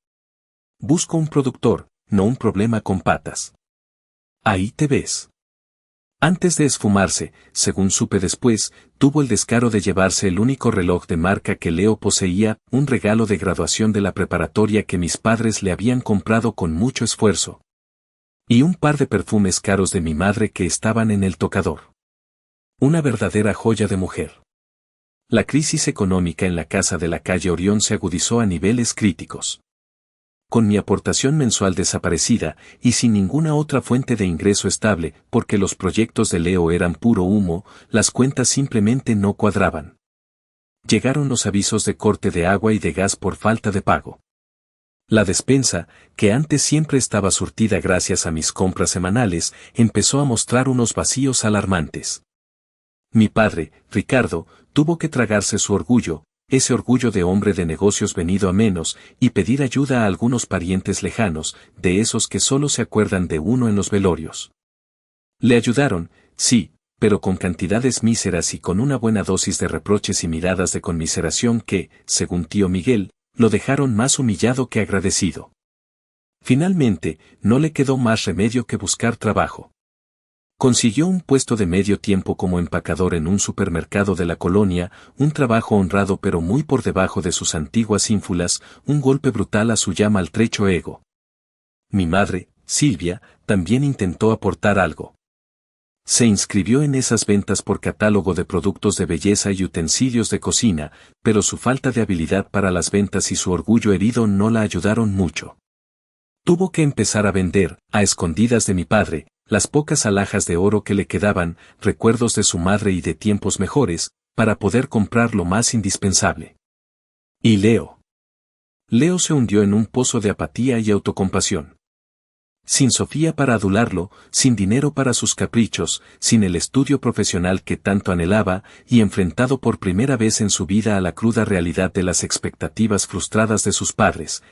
Busco un productor, no un problema con patas. Ahí te ves. Antes de esfumarse, según supe después, tuvo el descaro de llevarse el único reloj de marca que Leo poseía, un regalo de graduación de la preparatoria que mis padres le habían comprado con mucho esfuerzo. Y un par de perfumes caros de mi madre que estaban en el tocador. Una verdadera joya de mujer. La crisis económica en la casa de la calle Orión se agudizó a niveles críticos. Con mi aportación mensual desaparecida, y sin ninguna otra fuente de ingreso estable, porque los proyectos de Leo eran puro humo, las cuentas simplemente no cuadraban. Llegaron los avisos de corte de agua y de gas por falta de pago. La despensa, que antes siempre estaba surtida gracias a mis compras semanales, empezó a mostrar unos vacíos alarmantes. Mi padre, Ricardo, tuvo que tragarse su orgullo, ese orgullo de hombre de negocios venido a menos, y pedir ayuda a algunos parientes lejanos, de esos que solo se acuerdan de uno en los velorios. Le ayudaron, sí, pero con cantidades míseras y con una buena dosis de reproches y miradas de conmiseración que, según tío Miguel, lo dejaron más humillado que agradecido. Finalmente, no le quedó más remedio que buscar trabajo. Consiguió un puesto de medio tiempo como empacador en un supermercado de la colonia, un trabajo honrado pero muy por debajo de sus antiguas ínfulas, un golpe brutal a su ya maltrecho ego. Mi madre, Silvia, también intentó aportar algo. Se inscribió en esas ventas por catálogo de productos de belleza y utensilios de cocina, pero su falta de habilidad para las ventas y su orgullo herido no la ayudaron mucho. Tuvo que empezar a vender, a escondidas de mi padre, las pocas alhajas de oro que le quedaban, recuerdos de su madre y de tiempos mejores, para poder comprar lo más indispensable. Y Leo. Leo se hundió en un pozo de apatía y autocompasión. Sin Sofía para adularlo, sin dinero para sus caprichos, sin el estudio profesional que tanto anhelaba, y enfrentado por primera vez en su vida a la cruda realidad de las expectativas frustradas de sus padres,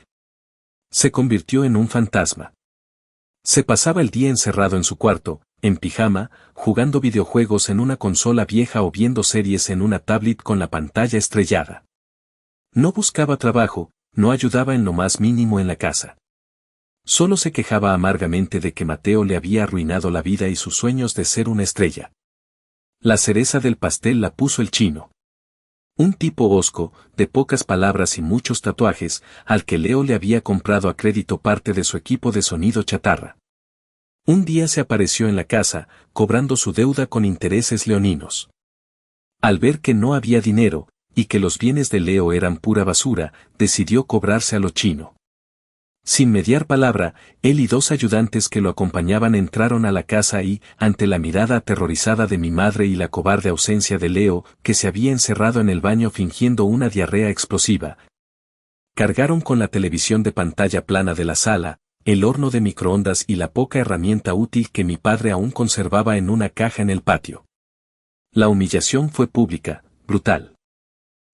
se convirtió en un fantasma. Se pasaba el día encerrado en su cuarto, en pijama, jugando videojuegos en una consola vieja o viendo series en una tablet con la pantalla estrellada. No buscaba trabajo, no ayudaba en lo más mínimo en la casa. Solo se quejaba amargamente de que Mateo le había arruinado la vida y sus sueños de ser una estrella. La cereza del pastel la puso el chino. Un tipo hosco, de pocas palabras y muchos tatuajes, al que Leo le había comprado a crédito parte de su equipo de sonido chatarra. Un día se apareció en la casa, cobrando su deuda con intereses leoninos. Al ver que no había dinero, y que los bienes de Leo eran pura basura, decidió cobrarse a lo chino. Sin mediar palabra, él y dos ayudantes que lo acompañaban entraron a la casa y, ante la mirada aterrorizada de mi madre y la cobarde ausencia de Leo, que se había encerrado en el baño fingiendo una diarrea explosiva, cargaron con la televisión de pantalla plana de la sala, el horno de microondas y la poca herramienta útil que mi padre aún conservaba en una caja en el patio. La humillación fue pública, brutal.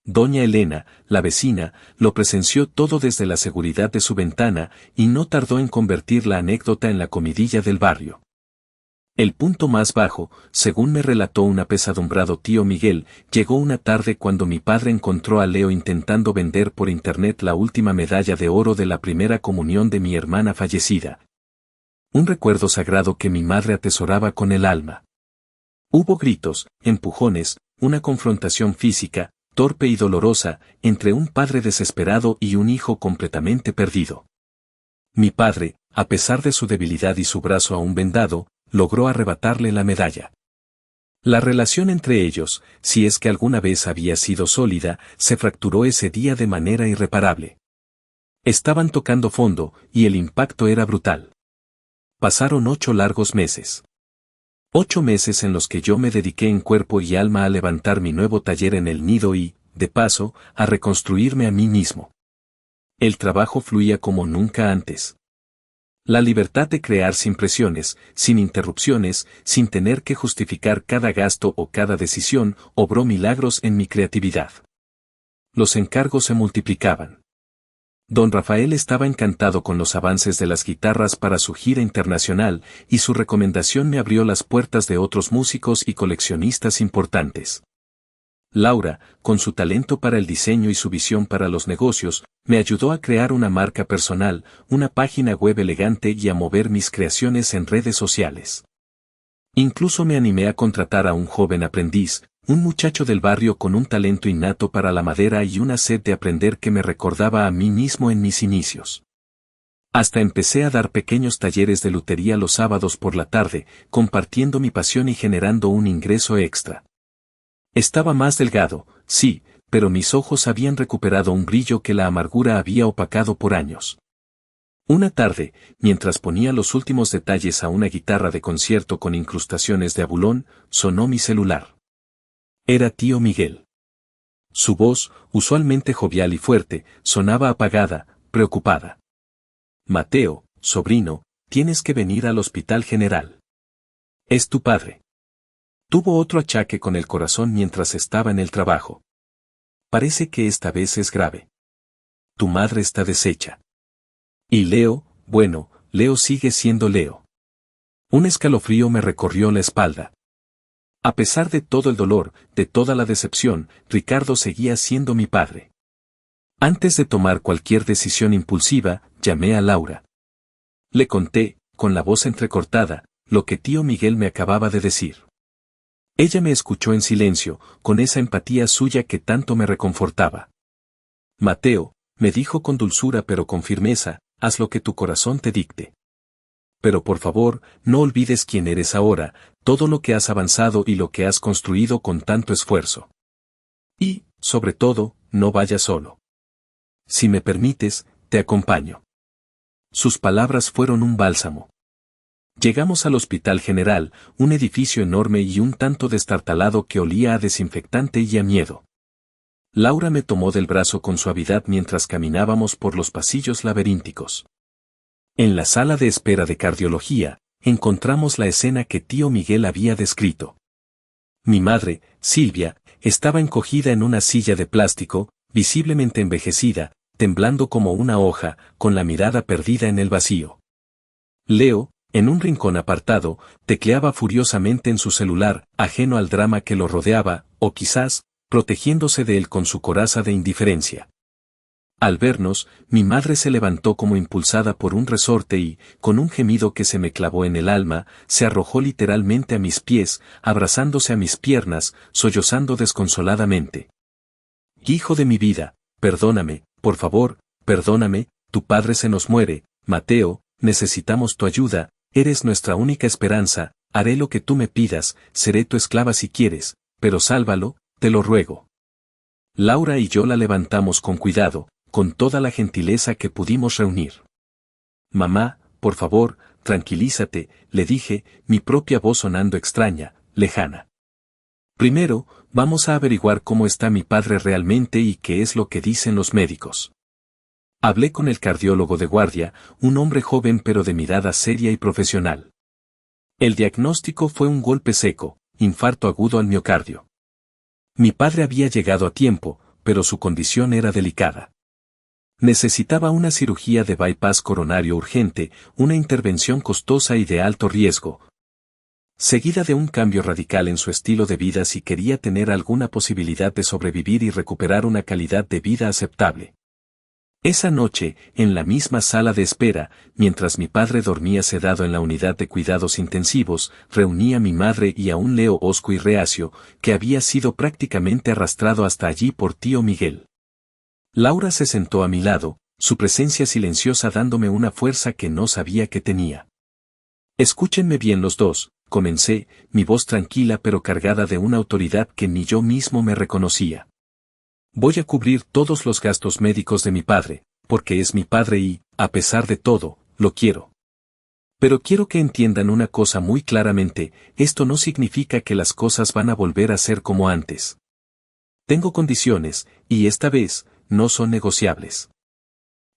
Doña Elena, la vecina, lo presenció todo desde la seguridad de su ventana, y no tardó en convertir la anécdota en la comidilla del barrio. El punto más bajo, según me relató un apesadumbrado tío Miguel, llegó una tarde cuando mi padre encontró a Leo intentando vender por internet la última medalla de oro de la primera comunión de mi hermana fallecida. Un recuerdo sagrado que mi madre atesoraba con el alma. Hubo gritos, empujones, una confrontación física, torpe y dolorosa, entre un padre desesperado y un hijo completamente perdido. Mi padre, a pesar de su debilidad y su brazo aún vendado, logró arrebatarle la medalla. La relación entre ellos, si es que alguna vez había sido sólida, se fracturó ese día de manera irreparable. Estaban tocando fondo, y el impacto era brutal. Pasaron 8 largos meses. 8 meses en los que yo me dediqué en cuerpo y alma a levantar mi nuevo taller en el Nido y, de paso, a reconstruirme a mí mismo. El trabajo fluía como nunca antes. La libertad de crear sin presiones, sin interrupciones, sin tener que justificar cada gasto o cada decisión, obró milagros en mi creatividad. Los encargos se multiplicaban. Don Rafael estaba encantado con los avances de las guitarras para su gira internacional, y su recomendación me abrió las puertas de otros músicos y coleccionistas importantes. Laura, con su talento para el diseño y su visión para los negocios, me ayudó a crear una marca personal, una página web elegante y a mover mis creaciones en redes sociales. Incluso me animé a contratar a un joven aprendiz, un muchacho del barrio con un talento innato para la madera y una sed de aprender que me recordaba a mí mismo en mis inicios. Hasta empecé a dar pequeños talleres de lutería los sábados por la tarde, compartiendo mi pasión y generando un ingreso extra. Estaba más delgado, sí, pero mis ojos habían recuperado un brillo que la amargura había opacado por años. Una tarde, mientras ponía los últimos detalles a una guitarra de concierto con incrustaciones de abulón, sonó mi celular. Era tío Miguel. Su voz, usualmente jovial y fuerte, sonaba apagada, preocupada. Mateo, sobrino, tienes que venir al Hospital General. Es tu padre. Tuvo otro achaque con el corazón mientras estaba en el trabajo. Parece que esta vez es grave. Tu madre está deshecha. Y Leo, bueno, Leo sigue siendo Leo. Un escalofrío me recorrió la espalda. A pesar de todo el dolor, de toda la decepción, Ricardo seguía siendo mi padre. Antes de tomar cualquier decisión impulsiva, llamé a Laura. Le conté, con la voz entrecortada, lo que tío Miguel me acababa de decir. Ella me escuchó en silencio, con esa empatía suya que tanto me reconfortaba. Mateo, me dijo con dulzura pero con firmeza, haz lo que tu corazón te dicte. Pero por favor, no olvides quién eres ahora, todo lo que has avanzado y lo que has construido con tanto esfuerzo. Y, sobre todo, no vayas solo. Si me permites, te acompaño. Sus palabras fueron un bálsamo. Llegamos al Hospital General, un edificio enorme y un tanto destartalado que olía a desinfectante y a miedo. Laura me tomó del brazo con suavidad mientras caminábamos por los pasillos laberínticos. En la sala de espera de cardiología, encontramos la escena que tío Miguel había descrito. Mi madre, Silvia, estaba encogida en una silla de plástico, visiblemente envejecida, temblando como una hoja, con la mirada perdida en el vacío. Leo, en un rincón apartado, tecleaba furiosamente en su celular, ajeno al drama que lo rodeaba, o quizás, protegiéndose de él con su coraza de indiferencia. Al vernos, mi madre se levantó como impulsada por un resorte y, con un gemido que se me clavó en el alma, se arrojó literalmente a mis pies, abrazándose a mis piernas, sollozando desconsoladamente. Hijo de mi vida, perdóname, por favor, perdóname, tu padre se nos muere, Mateo, necesitamos tu ayuda, eres nuestra única esperanza, haré lo que tú me pidas, seré tu esclava si quieres, pero sálvalo, te lo ruego. Laura y yo la levantamos con cuidado, con toda la gentileza que pudimos reunir. Mamá, por favor, tranquilízate, le dije, mi propia voz sonando extraña, lejana. Primero, vamos a averiguar cómo está mi padre realmente y qué es lo que dicen los médicos. Hablé con el cardiólogo de guardia, un hombre joven pero de mirada seria y profesional. El diagnóstico fue un golpe seco, infarto agudo al miocardio. Mi padre había llegado a tiempo, pero su condición era delicada. Necesitaba una cirugía de bypass coronario urgente, una intervención costosa y de alto riesgo, seguida de un cambio radical en su estilo de vida si quería tener alguna posibilidad de sobrevivir y recuperar una calidad de vida aceptable. Esa noche, en la misma sala de espera, mientras mi padre dormía sedado en la unidad de cuidados intensivos, reuní a mi madre y a un Leo hosco y reacio, que había sido prácticamente arrastrado hasta allí por tío Miguel. Laura se sentó a mi lado, su presencia silenciosa dándome una fuerza que no sabía que tenía. Escúchenme bien los dos, comencé, mi voz tranquila pero cargada de una autoridad que ni yo mismo me reconocía. Voy a cubrir todos los gastos médicos de mi padre, porque es mi padre y, a pesar de todo, lo quiero. Pero quiero que entiendan una cosa muy claramente, esto no significa que las cosas van a volver a ser como antes. Tengo condiciones, y esta vez, no son negociables.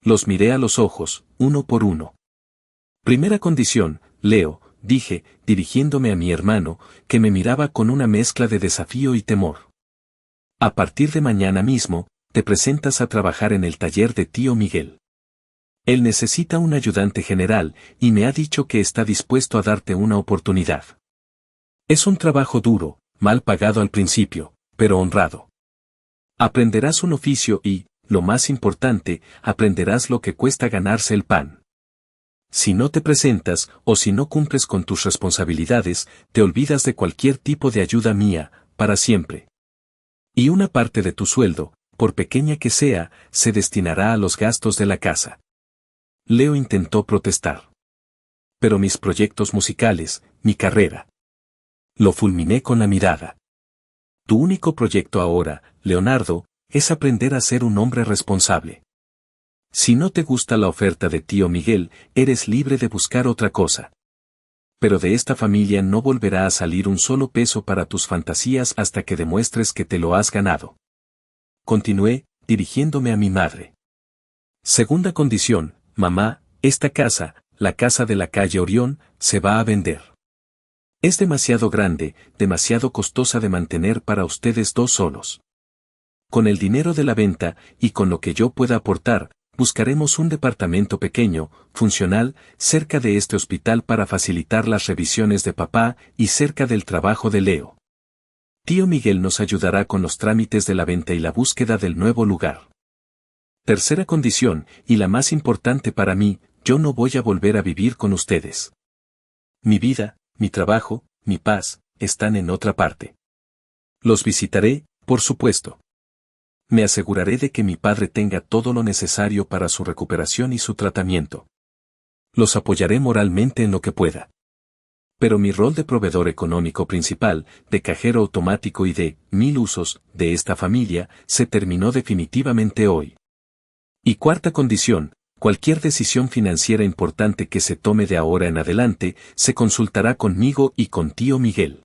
Los miré a los ojos, uno por uno. Primera condición, Leo, dije, dirigiéndome a mi hermano, que me miraba con una mezcla de desafío y temor. A partir de mañana mismo, te presentas a trabajar en el taller de tío Miguel. Él necesita un ayudante general, y me ha dicho que está dispuesto a darte una oportunidad. Es un trabajo duro, mal pagado al principio, pero honrado. Aprenderás un oficio y, lo más importante, aprenderás lo que cuesta ganarse el pan. Si no te presentas, o si no cumples con tus responsabilidades, te olvidas de cualquier tipo de ayuda mía, para siempre. Y una parte de tu sueldo, por pequeña que sea, se destinará a los gastos de la casa. Leo intentó protestar. Pero mis proyectos musicales, mi carrera. Lo fulminé con la mirada. Tu único proyecto ahora, Leonardo, es aprender a ser un hombre responsable. Si no te gusta la oferta de tío Miguel, eres libre de buscar otra cosa. Pero de esta familia no volverá a salir un solo peso para tus fantasías hasta que demuestres que te lo has ganado. Continué, dirigiéndome a mi madre. Segunda condición, mamá, esta casa, la casa de la calle Orión, se va a vender. Es demasiado grande, demasiado costosa de mantener para ustedes dos solos. Con el dinero de la venta, y con lo que yo pueda aportar, buscaremos un departamento pequeño, funcional, cerca de este hospital para facilitar las revisiones de papá y cerca del trabajo de Leo. Tío Miguel nos ayudará con los trámites de la venta y la búsqueda del nuevo lugar. Tercera condición, y la más importante para mí, yo no voy a volver a vivir con ustedes. Mi vida, mi trabajo, mi paz, están en otra parte. Los visitaré, por supuesto. Me aseguraré de que mi padre tenga todo lo necesario para su recuperación y su tratamiento. Los apoyaré moralmente en lo que pueda. Pero mi rol de proveedor económico principal, de cajero automático y de 1000 usos de esta familia, se terminó definitivamente hoy. Y cuarta condición, cualquier decisión financiera importante que se tome de ahora en adelante, se consultará conmigo y con tío Miguel.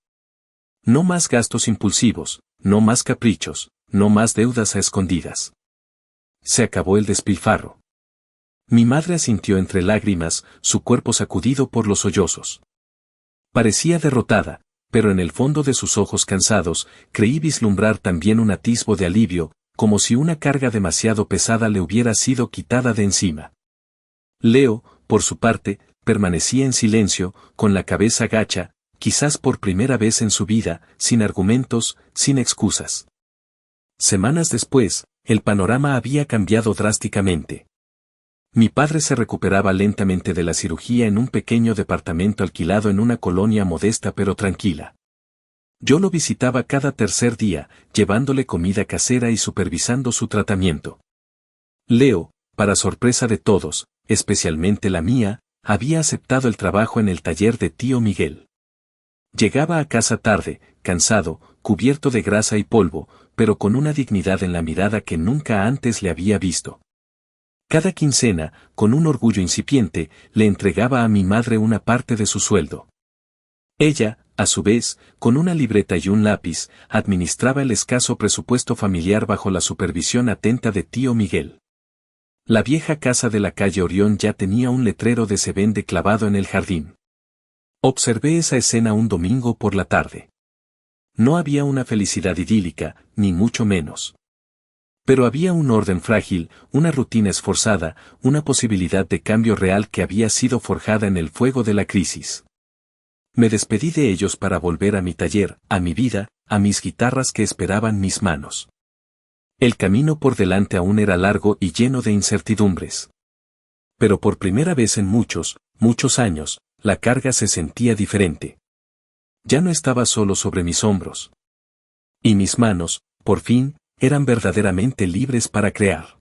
No más gastos impulsivos, no más caprichos, no más deudas a escondidas. Se acabó el despilfarro. Mi madre asintió entre lágrimas, su cuerpo sacudido por los sollozos. Parecía derrotada, pero en el fondo de sus ojos cansados, creí vislumbrar también un atisbo de alivio, como si una carga demasiado pesada le hubiera sido quitada de encima. Leo, por su parte, permanecía en silencio, con la cabeza gacha, quizás por primera vez en su vida, sin argumentos, sin excusas. Semanas después, el panorama había cambiado drásticamente. Mi padre se recuperaba lentamente de la cirugía en un pequeño departamento alquilado en una colonia modesta pero tranquila. Yo lo visitaba cada tercer día, llevándole comida casera y supervisando su tratamiento. Leo, para sorpresa de todos, especialmente la mía, había aceptado el trabajo en el taller de tío Miguel. Llegaba a casa tarde, cansado, cubierto de grasa y polvo, pero con una dignidad en la mirada que nunca antes le había visto. Cada quincena, con un orgullo incipiente, le entregaba a mi madre una parte de su sueldo. Ella, a su vez, con una libreta y un lápiz, administraba el escaso presupuesto familiar bajo la supervisión atenta de tío Miguel. La vieja casa de la calle Orión ya tenía un letrero de "Se vende" clavado en el jardín. Observé esa escena un domingo por la tarde. No había una felicidad idílica, ni mucho menos. Pero había un orden frágil, una rutina esforzada, una posibilidad de cambio real que había sido forjada en el fuego de la crisis. Me despedí de ellos para volver a mi taller, a mi vida, a mis guitarras que esperaban mis manos. El camino por delante aún era largo y lleno de incertidumbres. Pero por primera vez en muchos, muchos años, la carga se sentía diferente. Ya no estaba solo sobre mis hombros. Y mis manos, por fin, eran verdaderamente libres para crear.